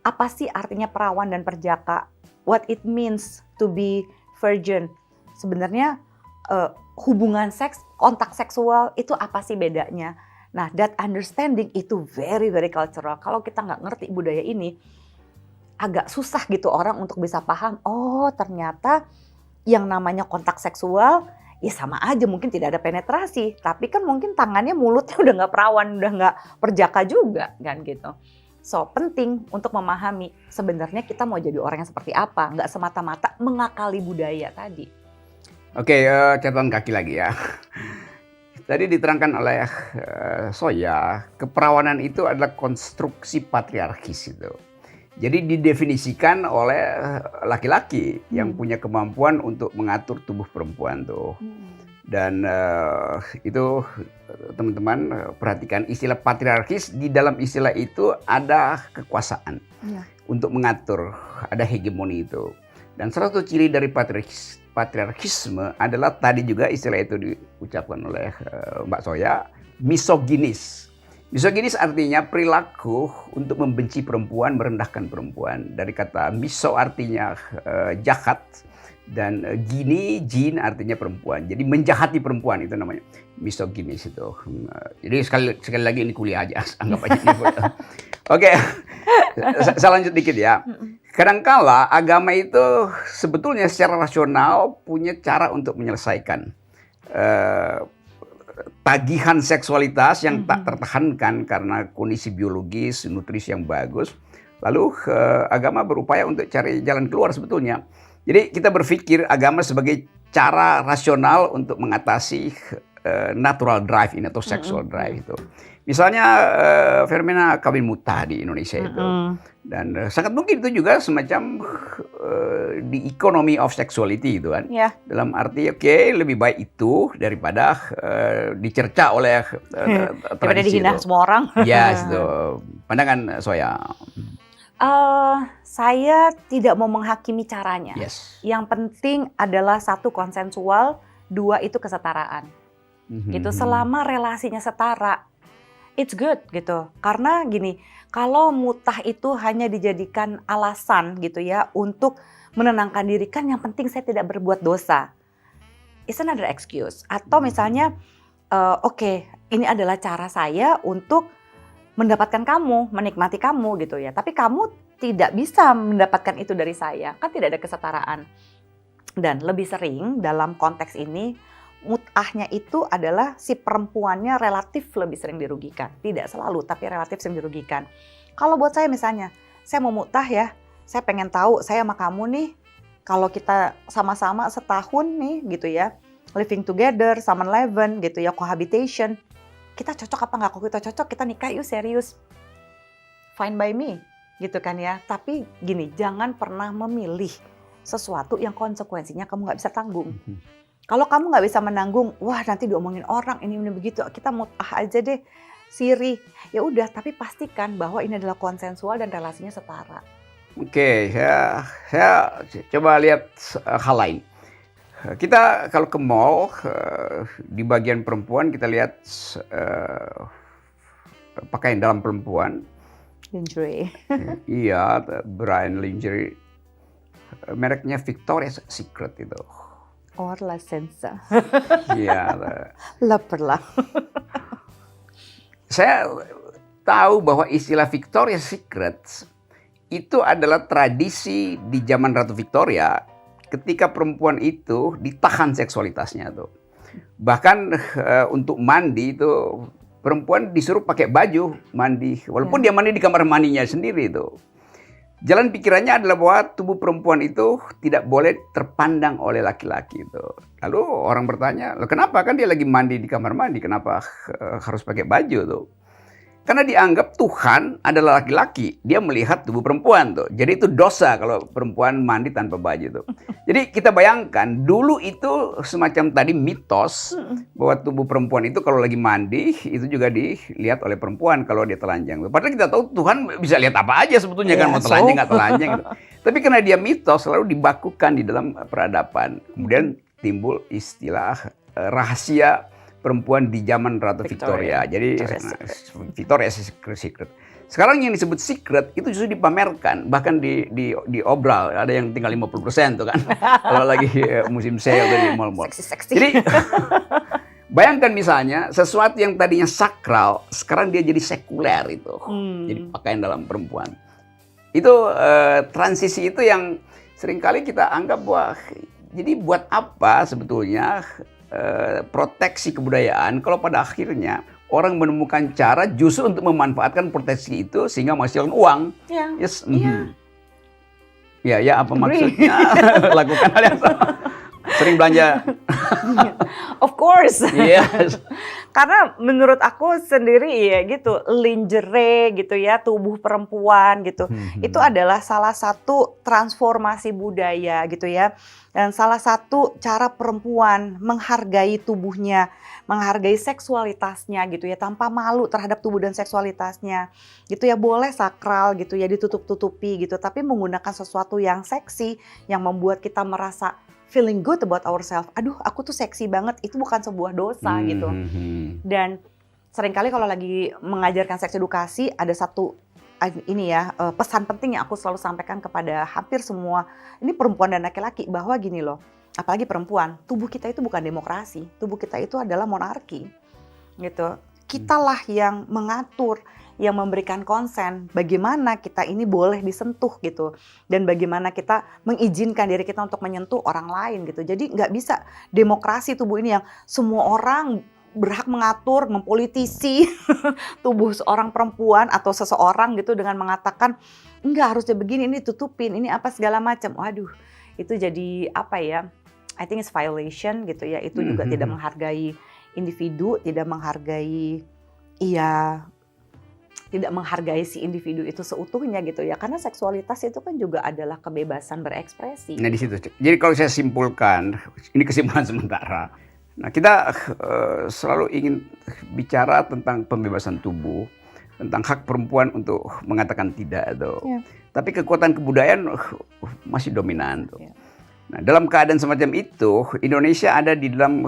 Apa sih artinya perawan dan perjaka? What it means to be virgin? Sebenarnya hubungan seks, kontak seksual itu apa sih bedanya? Nah, that understanding itu very, very cultural. Kalau kita nggak ngerti budaya ini, agak susah gitu orang untuk bisa paham, oh ternyata yang namanya kontak seksual, ya sama aja mungkin tidak ada penetrasi. Tapi kan mungkin tangannya, mulutnya udah nggak perawan, udah nggak perjaka juga kan gitu. So, penting untuk memahami sebenarnya kita mau jadi orang yang seperti apa. Nggak semata-mata mengakali budaya tadi. Oke, catatan kaki lagi ya. Tadi diterangkan oleh Zoya, keperawanan itu adalah konstruksi patriarkis itu. Jadi didefinisikan oleh laki-laki yang punya kemampuan untuk mengatur tubuh perempuan tuh. Dan itu teman-teman perhatikan istilah patriarkis, di dalam istilah itu ada kekuasaan untuk mengatur, ada hegemoni itu. Dan salah satu ciri dari patriarkisme adalah tadi juga istilah itu diucapkan oleh Mbak Zoya, misoginis. Misoginis artinya perilaku untuk membenci perempuan, merendahkan perempuan. Dari kata miso artinya jahat, dan jin artinya perempuan. Jadi menjahati perempuan itu namanya misoginis itu. Jadi sekali lagi ini kuliah aja, anggap aja ini kuliah. Oke, saya lanjut dikit ya. Kadangkala agama itu sebetulnya secara rasional punya cara untuk menyelesaikan tagihan seksualitas yang tak tertahankan karena kondisi biologis, nutrisi yang bagus. Lalu agama berupaya untuk cari jalan keluar sebetulnya. Jadi kita berpikir agama sebagai cara rasional untuk mengatasi natural drive ini atau sexual drive itu. Misalnya fenomena kawin muta di Indonesia itu. Dan sangat mungkin itu juga semacam the economy of sexuality itu kan. Dalam arti lebih baik itu daripada dicerca oleh daripada dihina semua orang. Yes, itu. Pandangan Zoya. Saya tidak mau menghakimi caranya. Yang penting adalah satu konsensual, dua itu kesetaraan. Gitu, selama relasinya setara, it's good gitu. Karena gini, kalau mutah itu hanya dijadikan alasan gitu ya untuk menenangkan diri, kan yang penting saya tidak berbuat dosa. It's another excuse. Atau misalnya, ini adalah cara saya untuk mendapatkan kamu, menikmati kamu gitu ya. Tapi kamu tidak bisa mendapatkan itu dari saya, kan tidak ada kesetaraan. Dan lebih sering dalam konteks ini, mut'ahnya itu adalah si perempuannya relatif lebih sering dirugikan. Tidak selalu, tapi relatif sering dirugikan. Kalau buat saya misalnya, saya mau mut'ah ya, saya pengen tahu saya sama kamu nih, kalau kita sama-sama setahun nih gitu ya, living together, sama 11 gitu ya, cohabitation, kita cocok apa nggak? Kalau kita cocok, kita nikah yuk serius. Fine by me, gitu kan ya. Tapi gini, jangan pernah memilih sesuatu yang konsekuensinya kamu nggak bisa tanggung. Kalau kamu nggak bisa menanggung, wah nanti diomongin orang, ini begitu, kita mut'ah aja deh, siri. Ya udah, tapi pastikan bahwa ini adalah konsensual dan relasinya setara. Oke, saya coba lihat hal lain. Kita kalau ke mall, di bagian perempuan kita lihat pakaian dalam perempuan. Lingerie. Iya, brand lingerie. Mereknya Victoria's Secret itu. Or La Senza. Iya. Laperlah. Saya tahu bahwa istilah Victoria's Secret itu adalah tradisi di zaman Ratu Victoria ketika perempuan itu ditahan seksualitasnya tuh. Bahkan untuk mandi itu perempuan disuruh pakai baju mandi, walaupun dia mandi di kamar mandinya sendiri itu. Jalan pikirannya adalah bahwa tubuh perempuan itu tidak boleh terpandang oleh laki-laki itu. Lalu orang bertanya, loh kenapa, kan dia lagi mandi di kamar mandi, kenapa harus pakai baju tuh? Karena dianggap Tuhan adalah laki-laki, dia melihat tubuh perempuan tuh. Jadi itu dosa kalau perempuan mandi tanpa baju tuh. Jadi kita bayangkan dulu itu semacam tadi mitos bahwa tubuh perempuan itu kalau lagi mandi itu juga dilihat oleh perempuan kalau dia telanjang. Padahal kita tahu Tuhan bisa lihat apa aja sebetulnya kan, mau telanjang nggak telanjang gitu. Tapi karena dia mitos selalu dibakukan di dalam peradaban. Kemudian timbul istilah rahasia perempuan di zaman Ratu Victoria. Jadi Victoria's Secret. Sekarang yang disebut secret itu justru dipamerkan, bahkan diobral. Ada yang tinggal 50% tuh kan. Kalau lagi musim sale tuh di mall-mall. Jadi bayangkan misalnya sesuatu yang tadinya sakral sekarang dia jadi sekuler itu. Jadi pakaian dalam perempuan. Itu transisi itu yang seringkali kita anggap bahwa jadi buat apa sebetulnya proteksi kebudayaan kalau pada akhirnya orang menemukan cara justru untuk memanfaatkan proteksi itu sehingga menghasilkan uang. Yes. Ya, apa maksudnya? Lakukan hal yang sama. Sering belanja. Of course. Yes. Karena menurut aku sendiri ya gitu, lingerie gitu ya, tubuh perempuan gitu. Itu adalah salah satu transformasi budaya gitu ya. Dan salah satu cara perempuan menghargai tubuhnya, menghargai seksualitasnya gitu ya, tanpa malu terhadap tubuh dan seksualitasnya. Gitu ya, boleh sakral gitu ya, ditutup-tutupi gitu, tapi menggunakan sesuatu yang seksi yang membuat kita merasa feeling good about ourselves. Aduh, aku tuh seksi banget, itu bukan sebuah dosa gitu. Dan seringkali kalau lagi mengajarkan seks edukasi ada satu ini ya, pesan penting yang aku selalu sampaikan kepada hampir semua ini perempuan dan laki-laki, bahwa gini loh, apalagi perempuan, tubuh kita itu bukan demokrasi, tubuh kita itu adalah monarki gitu. Kitalah yang mengatur, yang memberikan konsen bagaimana kita ini boleh disentuh gitu, dan bagaimana kita mengizinkan diri kita untuk menyentuh orang lain gitu. Jadi nggak bisa demokrasi tubuh ini yang semua orang berhak mengatur, mempolitisi tubuh seorang perempuan atau seseorang gitu dengan mengatakan enggak harusnya begini, ini tutupin, ini apa segala macam. Waduh, itu jadi apa ya? I think it's violation gitu ya. Itu juga tidak menghargai individu, tidak menghargai tidak menghargai si individu itu seutuhnya gitu ya. Karena seksualitas itu kan juga adalah kebebasan berekspresi. Nah di situ. Jadi kalau saya simpulkan, ini kesimpulan sementara. Nah kita selalu ingin bicara tentang pembebasan tubuh, tentang hak perempuan untuk mengatakan tidak tuh. Tapi kekuatan kebudayaan masih dominan tuh. Nah dalam keadaan semacam itu, Indonesia ada di dalam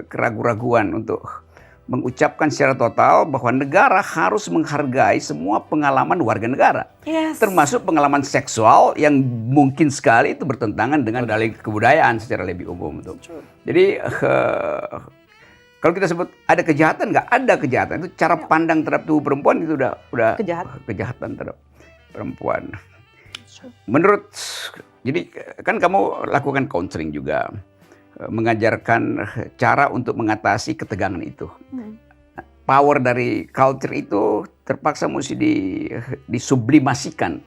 keraguan-raguan untuk mengucapkan secara total bahwa negara harus menghargai semua pengalaman warga negara. Termasuk pengalaman seksual yang mungkin sekali itu bertentangan dengan dalih kebudayaan secara lebih umum. Jadi kalau kita sebut ada kejahatan, nggak ada kejahatan. Itu cara pandang terhadap tubuh perempuan itu udah kejahatan terhadap perempuan. Menurut, jadi kan kamu lakukan counseling juga, mengajarkan cara untuk mengatasi ketegangan itu. Power dari culture itu terpaksa mesti disublimasikan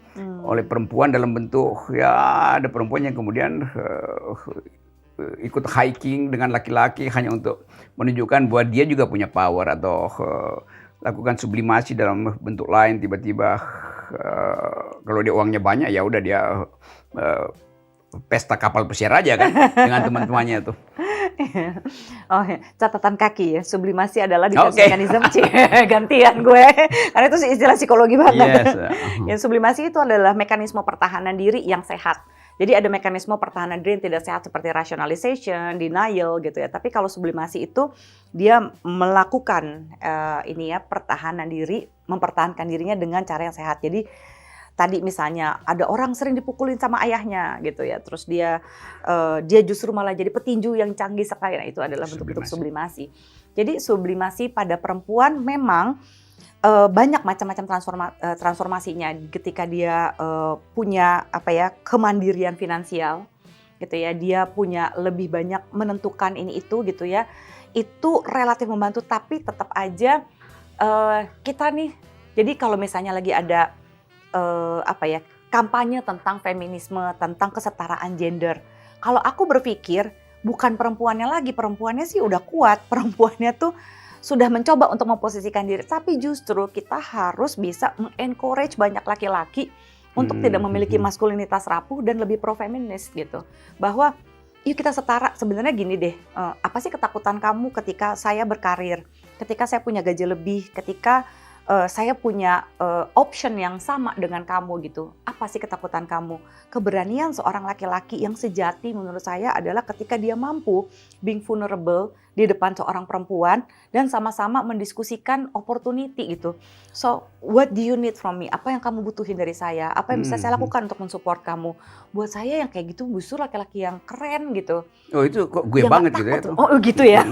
oleh perempuan dalam bentuk, ya ada perempuan yang kemudian ikut hiking dengan laki-laki hanya untuk menunjukkan bahwa dia juga punya power, atau lakukan sublimasi dalam bentuk lain. Tiba-tiba kalau dia uangnya banyak, ya udah dia pesta kapal pesiar aja kan dengan teman-temannya tuh. Oh, catatan kaki ya, sublimasi adalah defense mechanism. Gantian gue, karena itu istilah psikologi banget. Ya, sublimasi itu adalah mekanisme pertahanan diri yang sehat. Jadi ada mekanisme pertahanan diri yang tidak sehat seperti rationalization, denial gitu ya. Tapi kalau sublimasi itu dia melakukan pertahanan diri, mempertahankan dirinya dengan cara yang sehat. Jadi tadi misalnya ada orang sering dipukulin sama ayahnya gitu ya, terus dia justru malah jadi petinju yang canggih sekali. Nah, itu adalah bentuk-bentuk sublimasi. Jadi sublimasi pada perempuan memang banyak macam-macam transformasinya ketika dia punya kemandirian finansial gitu ya, dia punya lebih banyak menentukan ini itu gitu ya, itu relatif membantu. Tapi tetap aja kita nih, jadi kalau misalnya lagi ada kampanye tentang feminisme, tentang kesetaraan gender, kalau aku berpikir bukan perempuannya lagi, perempuannya sih udah kuat, perempuannya tuh sudah mencoba untuk memposisikan diri, tapi justru kita harus bisa encourage banyak laki-laki untuk tidak memiliki maskulinitas rapuh dan lebih pro-feminis gitu. Bahwa yuk kita setara. Sebenarnya gini deh, apa sih ketakutan kamu ketika saya berkarir, ketika saya punya gaji lebih, ketika saya punya option yang sama dengan kamu gitu. Apa sih ketakutan kamu? Keberanian seorang laki-laki yang sejati menurut saya adalah ketika dia mampu being vulnerable di depan seorang perempuan dan sama-sama mendiskusikan opportunity gitu. So, what do you need from me? Apa yang kamu butuhin dari saya? Apa yang bisa saya lakukan untuk mensupport kamu? Buat saya yang kayak gitu justru laki-laki yang keren gitu. Oh, itu kok gue banget gitu ya. Oh gitu ya.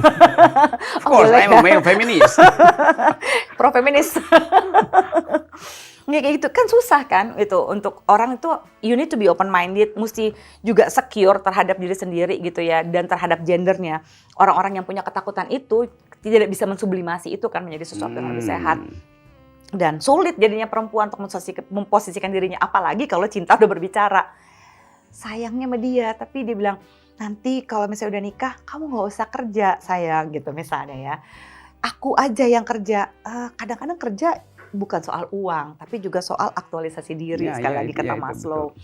Of course, I'm a male feminist. Pro-feminis. Kayak gitu kan susah kan itu untuk orang itu, you need to be open minded, mesti juga secure terhadap diri sendiri gitu ya, dan terhadap gendernya. Orang-orang yang punya ketakutan itu tidak bisa mensublimasi itu kan menjadi sesuatu yang lebih sehat. Dan sulit jadinya perempuan untuk memposisikan dirinya, apalagi kalau cinta udah berbicara. Sayangnya sama dia, tapi dia bilang, nanti kalau misalnya udah nikah, kamu gak usah kerja sayang gitu misalnya ya. Aku aja yang kerja. Kadang-kadang kerja bukan soal uang, tapi juga soal aktualisasi diri, sekali lagi kata Maslow.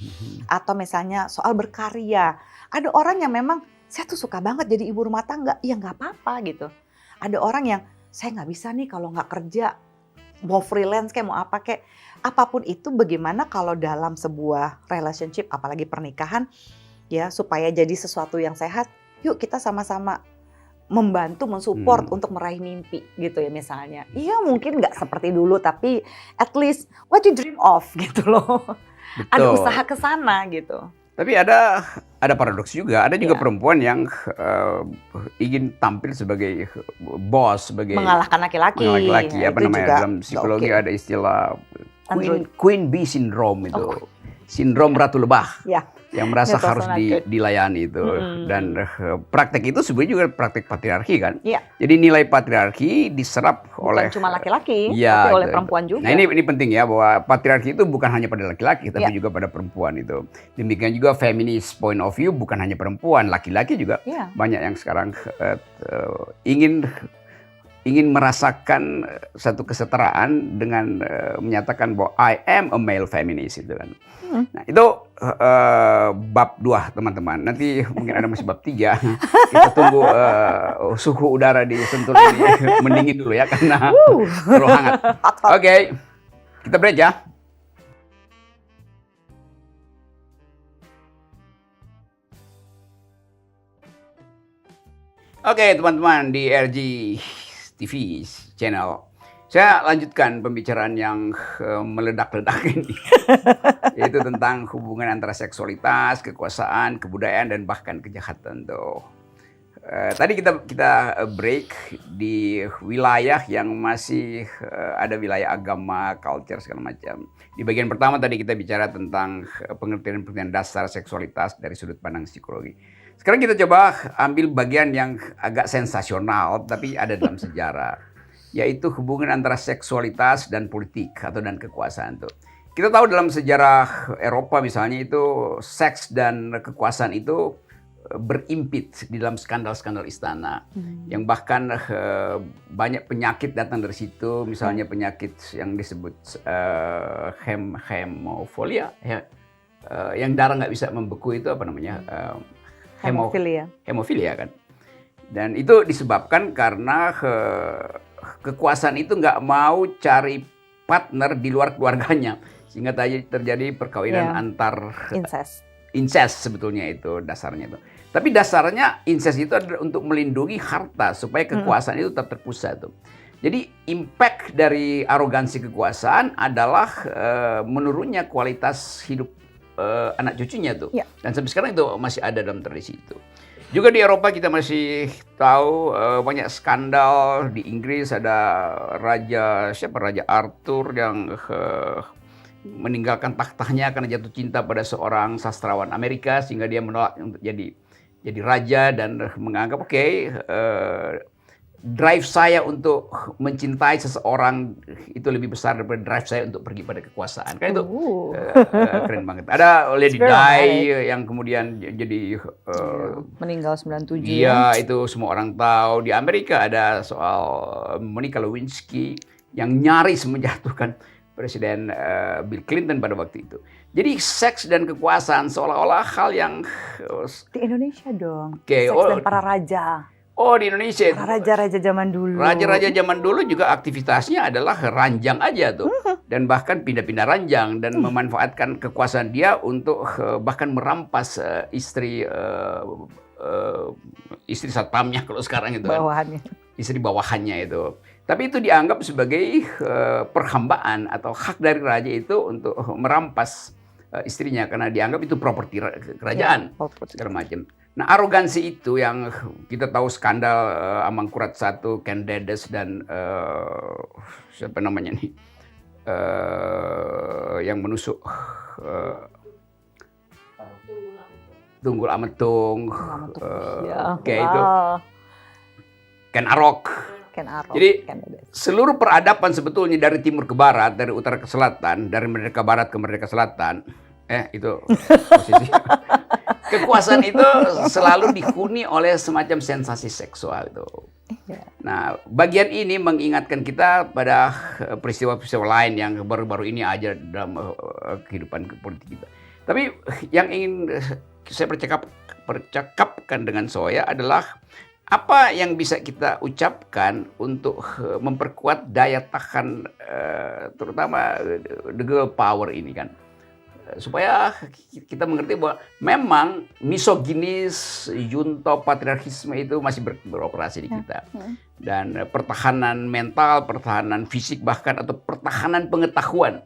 Atau misalnya soal berkarya. Ada orang yang memang, saya tuh suka banget jadi ibu rumah tangga, ya nggak apa-apa gitu. Ada orang yang, saya nggak bisa nih kalau nggak kerja, mau freelance kayak mau apa kayak. Apapun itu, bagaimana kalau dalam sebuah relationship, apalagi pernikahan, ya supaya jadi sesuatu yang sehat, yuk kita sama-sama membantu, mensupport untuk meraih mimpi gitu ya misalnya. Iya mungkin nggak seperti dulu, tapi at least what you dream of gitu loh. Betul. Ada usaha ke sana gitu. Tapi ada paradoks juga, ada juga perempuan yang ingin tampil sebagai bos, sebagai mengalahkan laki-laki. Ya, apa namanya dalam psikologi ada istilah Queen Bee Syndrome itu. Sindrom Ratu Lebah. Ya. Yang merasa harus dilayani itu. Dan praktek itu sebenarnya juga praktek patriarki kan. Ya. Jadi nilai patriarki diserap oleh cuma laki-laki, tapi oleh perempuan juga. Nah ini penting ya, bahwa patriarki itu bukan hanya pada laki-laki, tapi juga pada perempuan itu. Demikian juga feminist point of view bukan hanya perempuan, laki-laki juga banyak yang sekarang ingin merasakan satu kesetaraan dengan menyatakan bahwa I am a male feminist itu kan. Nah itu bab 2 teman-teman. Nanti mungkin ada masih bab 3. Kita tunggu suhu udara di Sentul ini mendingin dulu ya karena terlalu hangat. Oke, kita break ya. Oke teman-teman di RG TV channel. Saya lanjutkan pembicaraan yang meledak-ledak ini. Yaitu tentang hubungan antara seksualitas, kekuasaan, kebudayaan, dan bahkan kejahatan tuh. Tadi kita break di wilayah yang masih ada wilayah agama, culture segala macam. Di bagian pertama tadi kita bicara tentang pengertian dasar seksualitas dari sudut pandang psikologi. Sekarang kita coba ambil bagian yang agak sensasional tapi ada dalam sejarah, yaitu hubungan antara seksualitas dan politik atau dan kekuasaan tuh. Kita tahu dalam sejarah Eropa misalnya itu seks dan kekuasaan itu berimpit di dalam skandal-skandal istana, yang bahkan banyak penyakit datang dari situ, misalnya penyakit yang disebut hemofilia, yang darah nggak bisa membeku itu apa namanya? Hemofilia kan. Dan itu disebabkan karena kekuasaan itu nggak mau cari partner di luar keluarganya, sehingga terjadi perkawinan antar incest sebetulnya itu dasarnya itu. Tapi dasarnya incest itu adalah untuk melindungi harta supaya kekuasaan itu tetap terpusat tuh. Jadi impact dari arogansi kekuasaan adalah menurunnya kualitas hidup anak cucunya tuh. Dan sampai sekarang itu masih ada dalam tradisi itu. Juga di Eropa kita masih tahu banyak skandal. Di Inggris ada Raja Arthur yang meninggalkan tahtanya karena jatuh cinta pada seorang sastrawan Amerika, sehingga dia menolak untuk jadi raja dan menganggap drive saya untuk mencintai seseorang itu lebih besar daripada drive saya untuk pergi pada kekuasaan. Kan itu keren banget. Ada Lady Di yang kemudian jadi meninggal 97. Iya, itu semua orang tahu. Di Amerika ada soal Monica Lewinsky yang nyaris menjatuhkan Presiden Bill Clinton pada waktu itu. Jadi seks dan kekuasaan seolah-olah hal yang di Indonesia dong. Seks dan para raja. Oh, di Indonesia. Para raja-raja zaman dulu. Raja-raja zaman dulu juga aktivitasnya adalah ranjang aja tuh. Dan bahkan pindah-pindah ranjang dan memanfaatkan kekuasaan dia untuk bahkan merampas istri satpamnya kalau sekarang itu. Bawahannya. Istri bawahannya itu. Tapi itu dianggap sebagai perhambaan atau hak dari raja itu untuk merampas istrinya karena dianggap itu properti kerajaan, segala macam. Nah, arogansi itu yang kita tahu skandal Amangkurat I, Ken Dedes dan siapa namanya nih yang menusuk Tunggul Ametung, itu Ken Arok. Jadi seluruh peradaban sebetulnya dari timur ke barat, dari utara ke selatan, dari merdeka barat ke merdeka selatan, itu posisi. Kekuasaan itu selalu dihuni oleh semacam sensasi seksual itu. Nah, bagian ini mengingatkan kita pada peristiwa-peristiwa lain yang baru-baru ini aja dalam kehidupan politik kita. Tapi yang ingin saya percakapkan dengan Zoya adalah apa yang bisa kita ucapkan untuk memperkuat daya tahan terutama the girl power ini kan, supaya kita mengerti bahwa memang misoginis, junto patriarkisme itu masih beroperasi di kita, dan pertahanan mental, pertahanan fisik bahkan atau pertahanan pengetahuan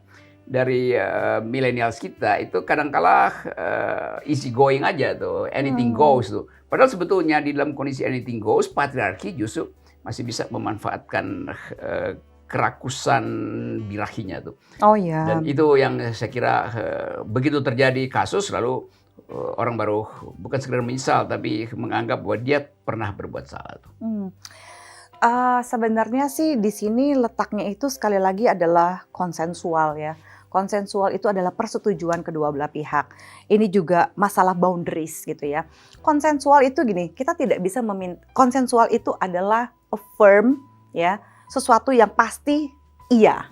dari millennials kita itu kadangkala easy going aja tuh, anything goes tuh. Padahal sebetulnya di dalam kondisi anything goes, patriarki justru masih bisa memanfaatkan kerakusan birahinya tuh. Oh iya. Dan itu yang saya kira begitu terjadi kasus lalu orang baru bukan sekedar menyesal tapi menganggap bahwa dia pernah berbuat salah tuh. Sebenarnya sih di sini letaknya itu sekali lagi adalah konsensual ya. Konsensual itu adalah persetujuan kedua belah pihak. Ini juga masalah boundaries gitu ya. Konsensual itu gini, kita tidak bisa meminta. Konsensual itu adalah affirm ya, sesuatu yang pasti iya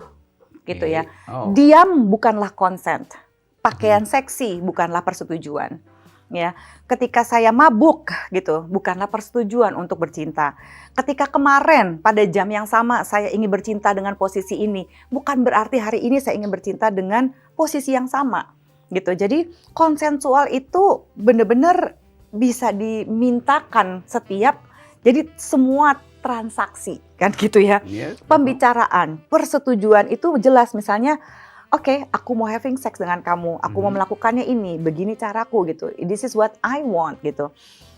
gitu ya. Diam bukanlah consent. Pakaian seksi bukanlah persetujuan. Ya, ketika saya mabuk gitu, bukanlah persetujuan untuk bercinta. Ketika kemarin pada jam yang sama saya ingin bercinta dengan posisi ini, bukan berarti hari ini saya ingin bercinta dengan posisi yang sama, gitu. Jadi konsensual itu benar-benar bisa dimintakan setiap, jadi semua transaksi kan gitu ya. Pembicaraan, persetujuan itu jelas misalnya. Oke, aku mau having sex dengan kamu, aku mau melakukannya ini, begini caraku gitu. This is what I want gitu.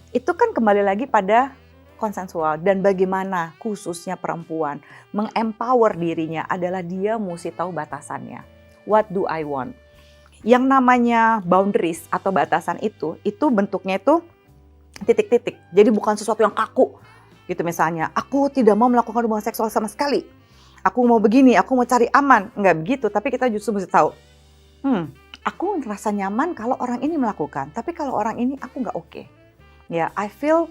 Itu kan kembali lagi pada konsensual dan bagaimana khususnya perempuan mengempower dirinya adalah dia mesti tahu batasannya. What do I want? Yang namanya boundaries atau batasan itu bentuknya itu titik-titik. Jadi bukan sesuatu yang kaku. Gitu misalnya, aku tidak mau melakukan hubungan seksual sama sekali. Aku mau begini, aku mau cari aman. Enggak begitu, tapi kita justru mesti tahu. Aku ngerasa nyaman kalau orang ini melakukan, tapi kalau orang ini aku nggak oke. Ya, I feel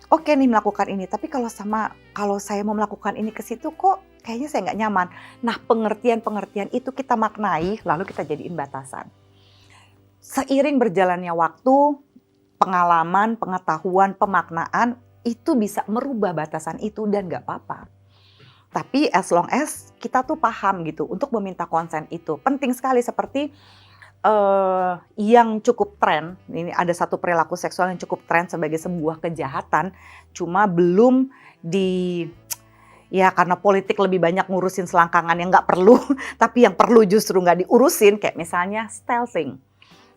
oke nih melakukan ini, tapi kalau saya mau melakukan ini ke situ kok kayaknya saya nggak nyaman. Nah, pengertian itu kita maknai, lalu kita jadiin batasan. Seiring berjalannya waktu, pengalaman, pengetahuan, pemaknaan, itu bisa merubah batasan itu dan nggak apa-apa. Tapi as long as kita tuh paham gitu untuk meminta konsen itu. Penting sekali seperti yang cukup tren, ini ada satu perilaku seksual yang cukup tren sebagai sebuah kejahatan, cuma belum ya karena politik lebih banyak ngurusin selangkangan yang nggak perlu, tapi yang perlu justru nggak diurusin, kayak misalnya stealthing.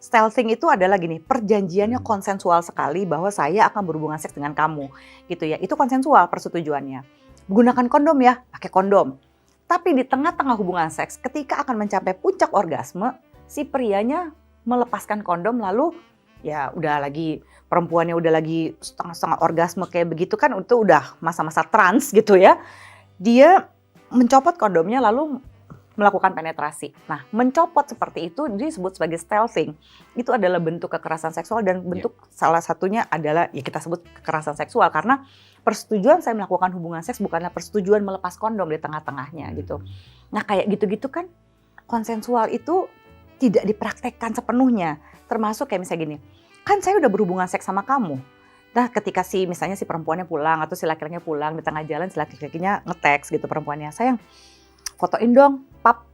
Stealthing itu adalah gini, perjanjiannya konsensual sekali bahwa saya akan berhubungan seks dengan kamu, gitu ya. Itu konsensual persetujuannya. Gunakan kondom ya, pakai kondom. Tapi di tengah-tengah hubungan seks, ketika akan mencapai puncak orgasme, si prianya melepaskan kondom lalu ya perempuannya udah lagi setengah-setengah orgasme kayak begitu kan, itu udah masa-masa trans gitu ya. Dia mencopot kondomnya lalu melakukan penetrasi. Nah, mencopot seperti itu disebut sebagai stealthing. Itu adalah bentuk kekerasan seksual dan bentuk salah satunya adalah ya kita sebut kekerasan seksual karena persetujuan saya melakukan hubungan seks bukanlah persetujuan melepas kondom di tengah-tengahnya gitu. Nah, kayak gitu-gitu kan konsensual itu tidak dipraktekkan sepenuhnya. Termasuk kayak misalnya gini, kan saya udah berhubungan seks sama kamu. Nah, ketika misalnya si perempuannya pulang atau si laki-lakinya pulang di tengah jalan, si laki-lakinya nge-text gitu perempuannya, sayang fotoin dong, pap,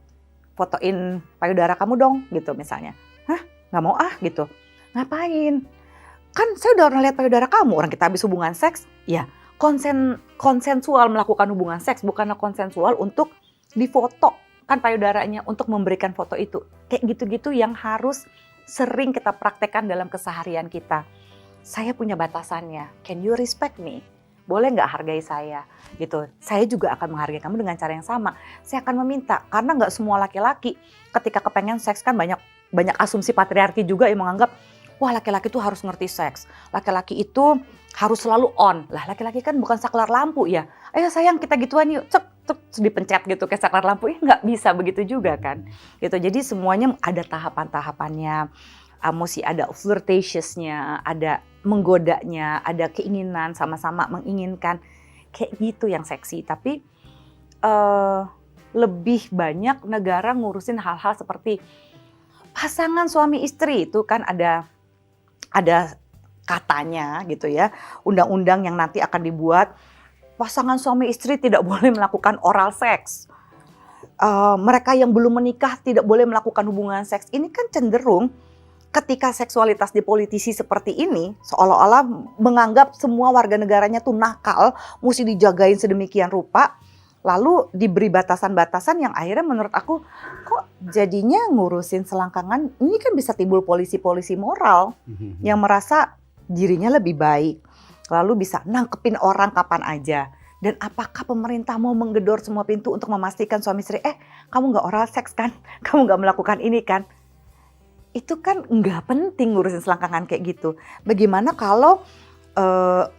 fotoin payudara kamu dong, gitu misalnya. Hah, nggak mau gitu. Ngapain? Kan saya udah pernah lihat payudara kamu, orang kita habis hubungan seks. Ya, konsensual melakukan hubungan seks, bukanlah konsensual untuk difoto kan payudaranya untuk memberikan foto itu. Kayak gitu-gitu yang harus sering kita praktekkan dalam keseharian kita. Saya punya batasannya, can you respect me? Boleh nggak hargai saya? Gitu. Saya juga akan menghargai kamu dengan cara yang sama. Saya akan meminta, karena nggak semua laki-laki ketika kepengen seks kan banyak asumsi patriarki juga yang menganggap, wah laki-laki itu harus ngerti seks. Laki-laki itu harus selalu on. Lah laki-laki kan bukan saklar lampu ya. Ayo sayang kita gituan yuk, cek dipencet gitu kayak saklar lampu. Nggak bisa begitu juga kan. Gitu. Jadi semuanya ada tahapan-tahapannya. Mesti ada flirtatiousnya, ada menggodanya, ada keinginan, sama-sama menginginkan. Kayak gitu yang seksi. Tapi lebih banyak negara ngurusin hal-hal seperti pasangan suami istri itu kan ada katanya gitu ya, undang-undang yang nanti akan dibuat, pasangan suami istri tidak boleh melakukan oral seks. Mereka yang belum menikah tidak boleh melakukan hubungan seks. Ini kan cenderung ketika seksualitas dipolitisi seperti ini, seolah-olah menganggap semua warga negaranya tuh nakal, mesti dijagain sedemikian rupa, lalu diberi batasan-batasan yang akhirnya menurut aku, kok jadinya ngurusin selangkangan, ini kan bisa timbul polisi-polisi moral yang merasa dirinya lebih baik, lalu bisa nangkepin orang kapan aja. Dan apakah pemerintah mau menggedor semua pintu untuk memastikan suami istri, kamu nggak oral seks kan, kamu nggak melakukan ini kan? Itu kan nggak penting ngurusin selangkangan kayak gitu. Bagaimana kalau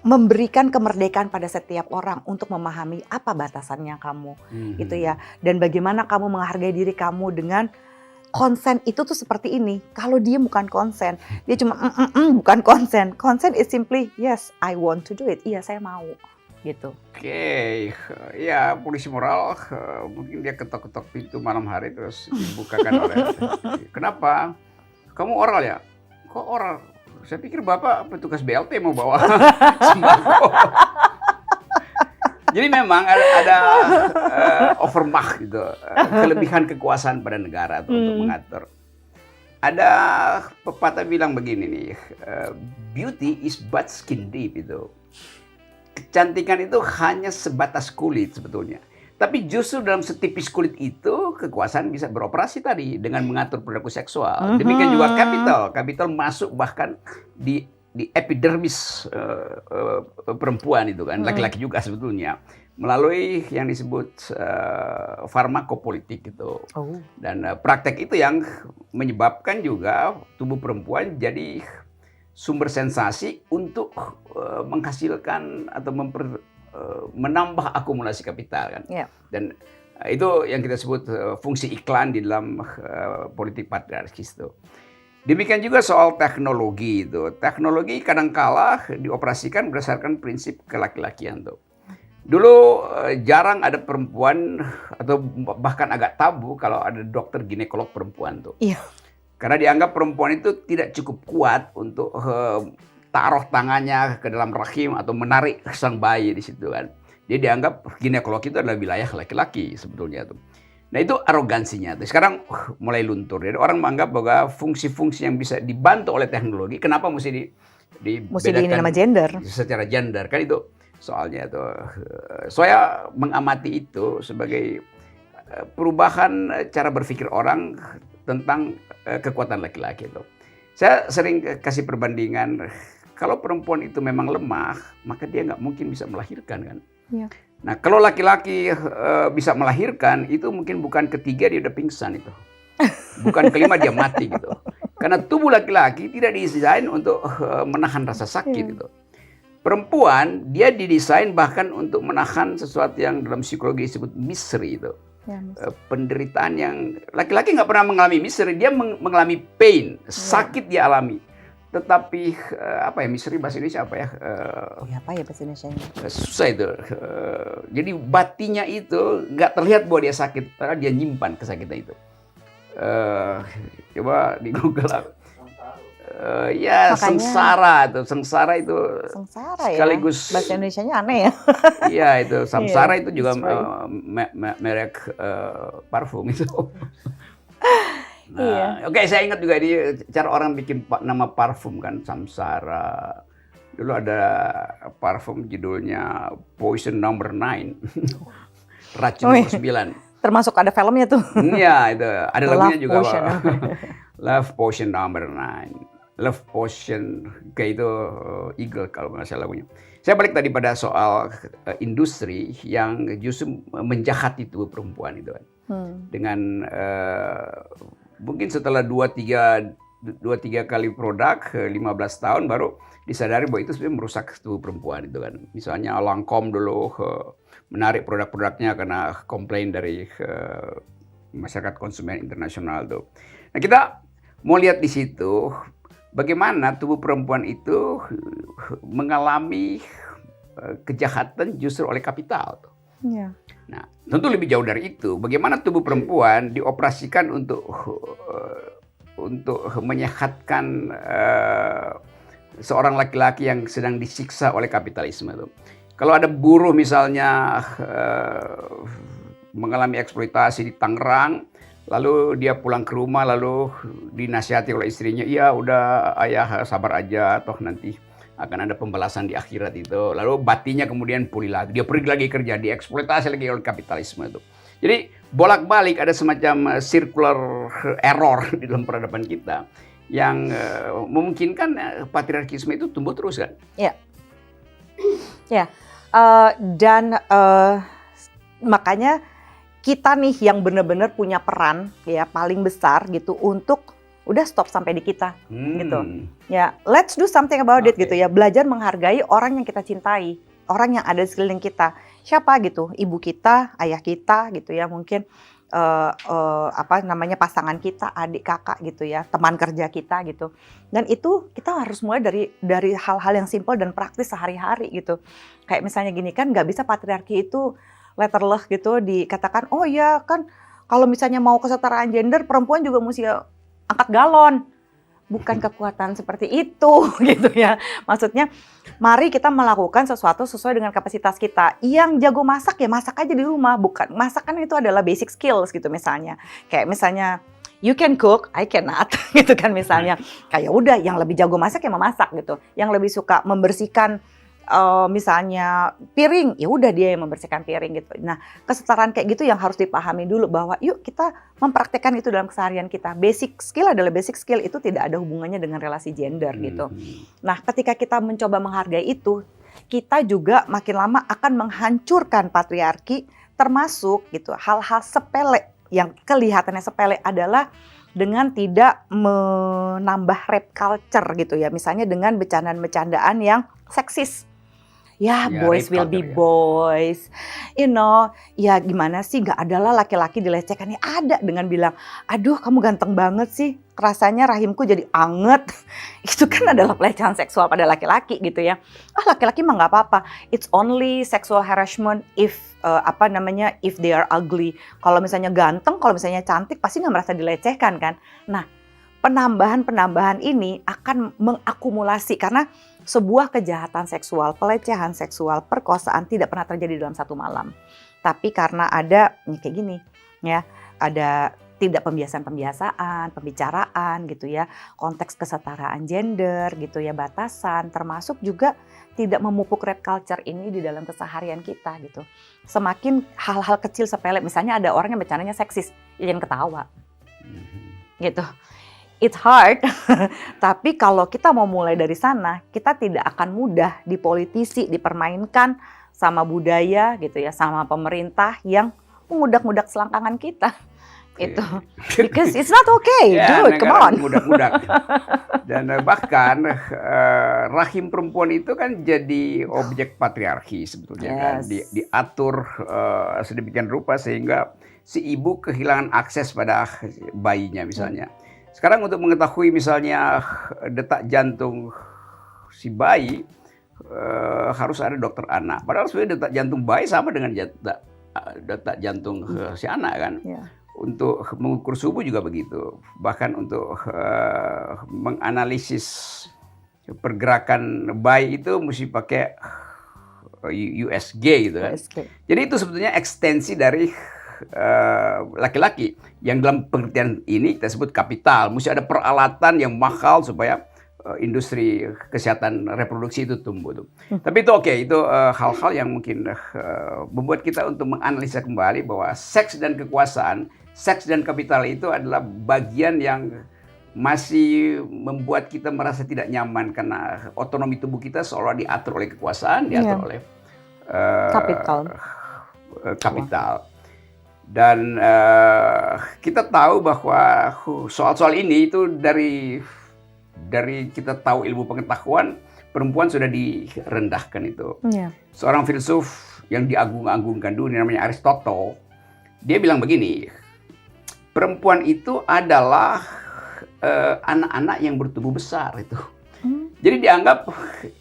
memberikan kemerdekaan pada setiap orang untuk memahami apa batasannya kamu, gitu ya. Dan bagaimana kamu menghargai diri kamu dengan konsen itu tuh seperti ini. Kalau dia bukan konsen, dia cuma bukan konsen. Konsen is simply yes, I want to do it. Iya, saya mau, gitu. Oke, ya polisi moral mungkin dia ketok-ketok pintu malam hari terus dibukakan oleh. Kenapa? Kamu oral ya? Kok oral? Saya pikir Bapak petugas BLT mau bawa sembako. Jadi memang ada overmacht gitu, kelebihan kekuasaan pada negara untuk mengatur. Ada pepatah bilang begini nih, beauty is but skin deep itu. Kecantikan itu hanya sebatas kulit sebetulnya. Tapi justru dalam setipis kulit itu kekuasaan bisa beroperasi tadi dengan mengatur perilaku seksual. Demikian juga kapital masuk bahkan di di epidermis perempuan itu kan, laki-laki juga sebetulnya, melalui yang disebut farmakopolitik gitu. Dan praktek itu yang menyebabkan juga tubuh perempuan jadi sumber sensasi untuk menghasilkan atau menambah akumulasi kapital kan. Dan itu yang kita sebut fungsi iklan di dalam politik patriarkis itu. Demikian juga soal teknologi itu. Teknologi kadangkala dioperasikan berdasarkan prinsip kelaki-lakian tuh. Dulu jarang ada perempuan atau bahkan agak tabu kalau ada dokter ginekolog perempuan tuh. Karena dianggap perempuan itu tidak cukup kuat untuk taruh tangannya ke dalam rahim atau menarik sang bayi di situ kan. Dia dianggap ginekolog itu adalah wilayah laki-laki sebetulnya tuh. Nah itu arogansinya tuh. Sekarang mulai luntur. Jadi orang menganggap bahwa fungsi-fungsi yang bisa dibantu oleh teknologi, kenapa mesti dibedakan nama gender? Secara gender kan itu soalnya tuh. Saya mengamati itu sebagai perubahan cara berpikir orang tentang kekuatan laki-laki itu. Saya sering kasih perbandingan, kalau perempuan itu memang lemah, maka dia nggak mungkin bisa melahirkan kan. Nah kalau laki-laki bisa melahirkan, itu mungkin bukan ketiga dia udah pingsan itu. Bukan kelima dia mati gitu. Karena tubuh laki-laki tidak didesain untuk menahan rasa sakit gitu. Perempuan dia didesain bahkan untuk menahan sesuatu yang dalam psikologi disebut misery itu. Penderitaan yang laki-laki nggak pernah mengalami misery, dia mengalami pain, sakit dia alami. Tetapi apa ya misery bahasa Indonesia apa ya? Apa ya bahasa Indonesia? Susah itu. Jadi batinnya itu nggak terlihat bahwa dia sakit, karena dia nyimpan kesakitan itu. Coba di Google. Ya makanya, sengsara itu sekaligus ya? Bahasa Indonesianya aneh ya. Iya itu samsara itu juga merek parfum itu. Nah, oke, saya ingat juga ini cara orang bikin nama parfum kan, samsara. Dulu ada parfum judulnya Poison Number 9. Racun nomor 9. Termasuk ada filmnya tuh. Iya itu ada lagunya juga. Love Potion Number 9. Love Potion, kayak itu Eagle kalau nggak salah lagunya. Saya balik tadi pada soal industri yang justru menjahati tubuh perempuan itu kan. Dengan mungkin setelah 2-3 kali produk, 15 tahun baru disadari bahwa itu sebenarnya merusak tubuh perempuan itu kan. Misalnya Lancome dulu menarik produk-produknya karena komplain dari masyarakat konsumen internasional tuh. Nah kita mau lihat di situ bagaimana tubuh perempuan itu mengalami kejahatan justru oleh kapital. Nah, tentu lebih jauh dari itu. Bagaimana tubuh perempuan dioperasikan untuk menyehatkan seorang laki-laki yang sedang disiksa oleh kapitalisme itu. Kalau ada buruh misalnya mengalami eksploitasi di Tangerang, lalu dia pulang ke rumah, lalu dinasihati oleh istrinya, iya udah ayah sabar aja, toh nanti akan ada pembalasan di akhirat itu. Lalu batinnya kemudian pulih lagi, dia pergi lagi kerja, dieksploitasi lagi oleh kapitalisme itu. Jadi bolak-balik ada semacam circular error di dalam peradaban kita yang memungkinkan patriarkisme itu tumbuh terus kan? Dan makanya kita nih yang benar-benar punya peran ya paling besar gitu untuk udah stop sampai di kita gitu. Ya, let's do something about it gitu ya. Belajar menghargai orang yang kita cintai, orang yang ada di sekeliling kita. Siapa gitu? Ibu kita, ayah kita gitu ya, mungkin pasangan kita, adik kakak gitu ya, teman kerja kita gitu. Dan itu kita harus mulai dari hal-hal yang simpel dan praktis sehari-hari gitu. Kayak misalnya gini kan, nggak bisa patriarki itu letterless gitu dikatakan, oh ya kan kalau misalnya mau kesetaraan gender, perempuan juga mesti angkat galon. Bukan kekuatan seperti itu gitu ya. Maksudnya mari kita melakukan sesuatu sesuai dengan kapasitas kita. Yang jago masak ya masak aja di rumah. Bukan, masak kan itu adalah basic skills gitu misalnya. Kayak misalnya you can cook, I cannot gitu kan misalnya. Kayak udah yang lebih jago masak ya memasak gitu. Yang lebih suka membersihkan misalnya piring, ya udah dia yang membersihkan piring gitu. Nah, kesetaraan kayak gitu yang harus dipahami dulu bahwa yuk kita mempraktekkan itu dalam keseharian kita. Basic skill adalah basic skill, itu tidak ada hubungannya dengan relasi gender gitu. Nah, ketika kita mencoba menghargai itu, kita juga makin lama akan menghancurkan patriarki, termasuk gitu hal-hal sepele yang kelihatannya sepele adalah dengan tidak menambah rape culture gitu ya. Misalnya dengan bercandaan-bercandaan yang seksis. Ya, boys will be boys. Ya gimana sih, gak adalah laki-laki dilecehkan. Ya ada dengan bilang, aduh kamu ganteng banget sih, rasanya rahimku jadi anget. Itu kan adalah pelecehan seksual pada laki-laki gitu ya. Laki-laki mah gak apa-apa. It's only sexual harassment if if they are ugly. Kalau misalnya ganteng, kalau misalnya cantik, pasti gak merasa dilecehkan kan. Nah, penambahan ini akan mengakumulasi karena sebuah kejahatan seksual, pelecehan seksual, perkosaan tidak pernah terjadi dalam satu malam. Tapi karena ada kayak gini ya, ada tidak pembiasaan, pembicaraan gitu ya, konteks kesetaraan gender gitu ya, batasan, termasuk juga tidak memupuk rape culture ini di dalam keseharian kita gitu. Semakin hal-hal kecil sepele, misalnya ada orang yang bercandanya seksis, ya jangan ketawa gitu. It's hard, tapi kalau kita mau mulai dari sana, kita tidak akan mudah dipolitisi, dipermainkan sama budaya gitu ya, sama pemerintah yang mengudak-ngudak selangkangan kita. Itu, because it's not okay, dude, come on. Mudak-mudak. Dan bahkan rahim perempuan itu kan jadi objek patriarki sebetulnya kan, diatur sedemikian rupa sehingga si ibu kehilangan akses pada bayinya misalnya. Sekarang untuk mengetahui misalnya detak jantung si bayi harus ada dokter anak. Padahal sebenarnya detak jantung bayi sama dengan detak jantung si anak kan. Untuk mengukur suhu juga begitu. Bahkan untuk menganalisis pergerakan bayi itu mesti pakai USG gitu kan. Jadi itu sebetulnya ekstensi dari laki-laki yang dalam pengertian ini kita sebut kapital. Mesti ada peralatan yang mahal supaya industri kesehatan reproduksi itu tumbuh tuh. Tapi itu oke, itu hal-hal yang mungkin membuat kita untuk menganalisa kembali bahwa seks dan kekuasaan, seks dan kapital itu adalah bagian yang masih membuat kita merasa tidak nyaman karena otonomi tubuh kita seolah diatur oleh kekuasaan, diatur oleh kapital. Dan kita tahu bahwa soal-soal ini itu dari kita tahu ilmu pengetahuan, perempuan sudah direndahkan itu. Seorang filsuf yang diagung-agungkan dulu namanya Aristotle, dia bilang begini, perempuan itu adalah anak-anak yang bertubuh besar itu. Jadi dianggap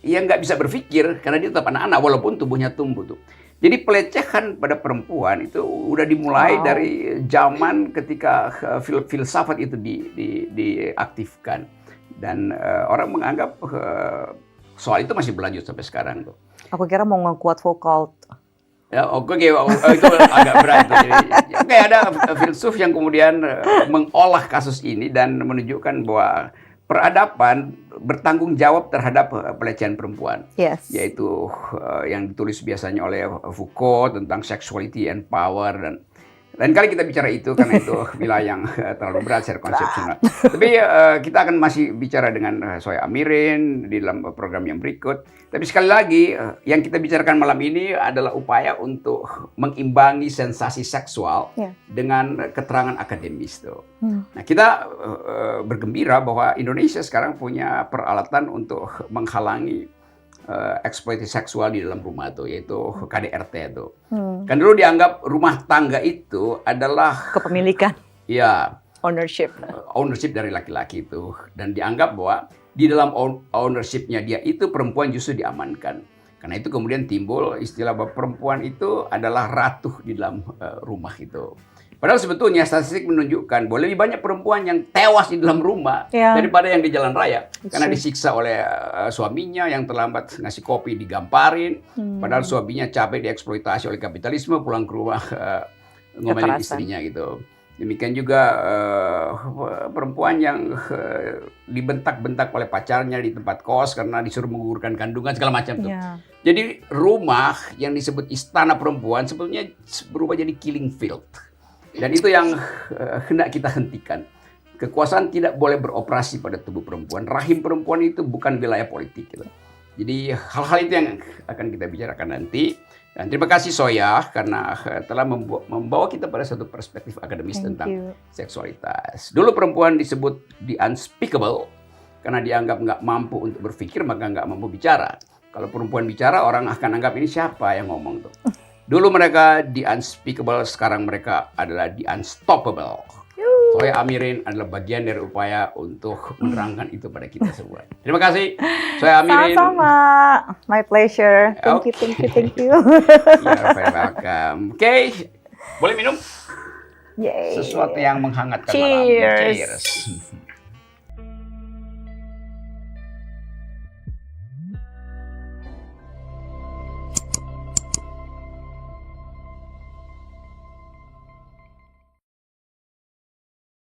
ya nggak bisa berpikir karena dia tetap anak-anak walaupun tubuhnya tumbuh tuh. Jadi pelecehan pada perempuan itu udah dimulai dari zaman ketika filsafat itu diaktifkan. Dan orang menganggap soal itu masih berlanjut sampai sekarang tuh. Aku kira mau nge-quote Foucault. Ya, itu agak berat. Jadi ada filsuf yang kemudian mengolah kasus ini dan menunjukkan bahwa peradaban bertanggung jawab terhadap pelecehan perempuan, yaitu yang ditulis biasanya oleh Foucault tentang sexuality and power, dan lain kali kita bicara itu karena itu wilayah yang terlalu berat secara konsepsional. Tapi kita akan masih bicara dengan Soya Amirin di dalam program yang berikut. Tapi sekali lagi yang kita bicarakan malam ini adalah upaya untuk mengimbangi sensasi seksual dengan keterangan akademis tuh. Nah, kita bergembira bahwa Indonesia sekarang punya peralatan untuk menghalangi eksploitasi seksual di dalam rumah tuh, yaitu KDRT tuh. Kan dulu dianggap rumah tangga itu adalah kepemilikan. Ya. Ownership dari laki-laki itu, dan dianggap bahwa di dalam ownership-nya dia itu perempuan justru diamankan. Karena itu kemudian timbul istilah bahwa perempuan itu adalah ratu di dalam rumah itu. Padahal sebetulnya statistik menunjukkan bahwa lebih banyak perempuan yang tewas di dalam rumah daripada yang di jalan raya. Karena disiksa oleh suaminya yang terlambat ngasih kopi digamparin. Padahal suaminya capek dieksploitasi oleh kapitalisme, pulang ke rumah ngomelin istrinya gitu. Demikian juga perempuan yang dibentak-bentak oleh pacarnya di tempat kos karena disuruh menggugurkan kandungan segala macam tuh. Ya. Jadi rumah yang disebut istana perempuan sebetulnya berubah jadi killing field. Dan itu yang hendak kita hentikan. Kekuasaan tidak boleh beroperasi pada tubuh perempuan. Rahim perempuan itu bukan wilayah politik. Gitu. Jadi hal-hal itu yang akan kita bicarakan nanti. Dan terima kasih Soya karena telah membawa kita pada satu perspektif akademis tentang seksualitas. Dulu perempuan disebut the unspeakable karena dianggap nggak mampu untuk berpikir maka nggak mampu bicara. Kalau perempuan bicara orang akan anggap ini siapa yang ngomong tuh. Dulu mereka the unspeakable, sekarang mereka adalah the unstoppable. Soya Amirin adalah bagian dari upaya untuk menerangkan itu pada kita semua. Terima kasih, Soya Amirin. Sama-sama, my pleasure. Thank you. You're very welcome. Oke, boleh minum? Yay. Sesuatu yang menghangatkan Cheers. malam. Cheers.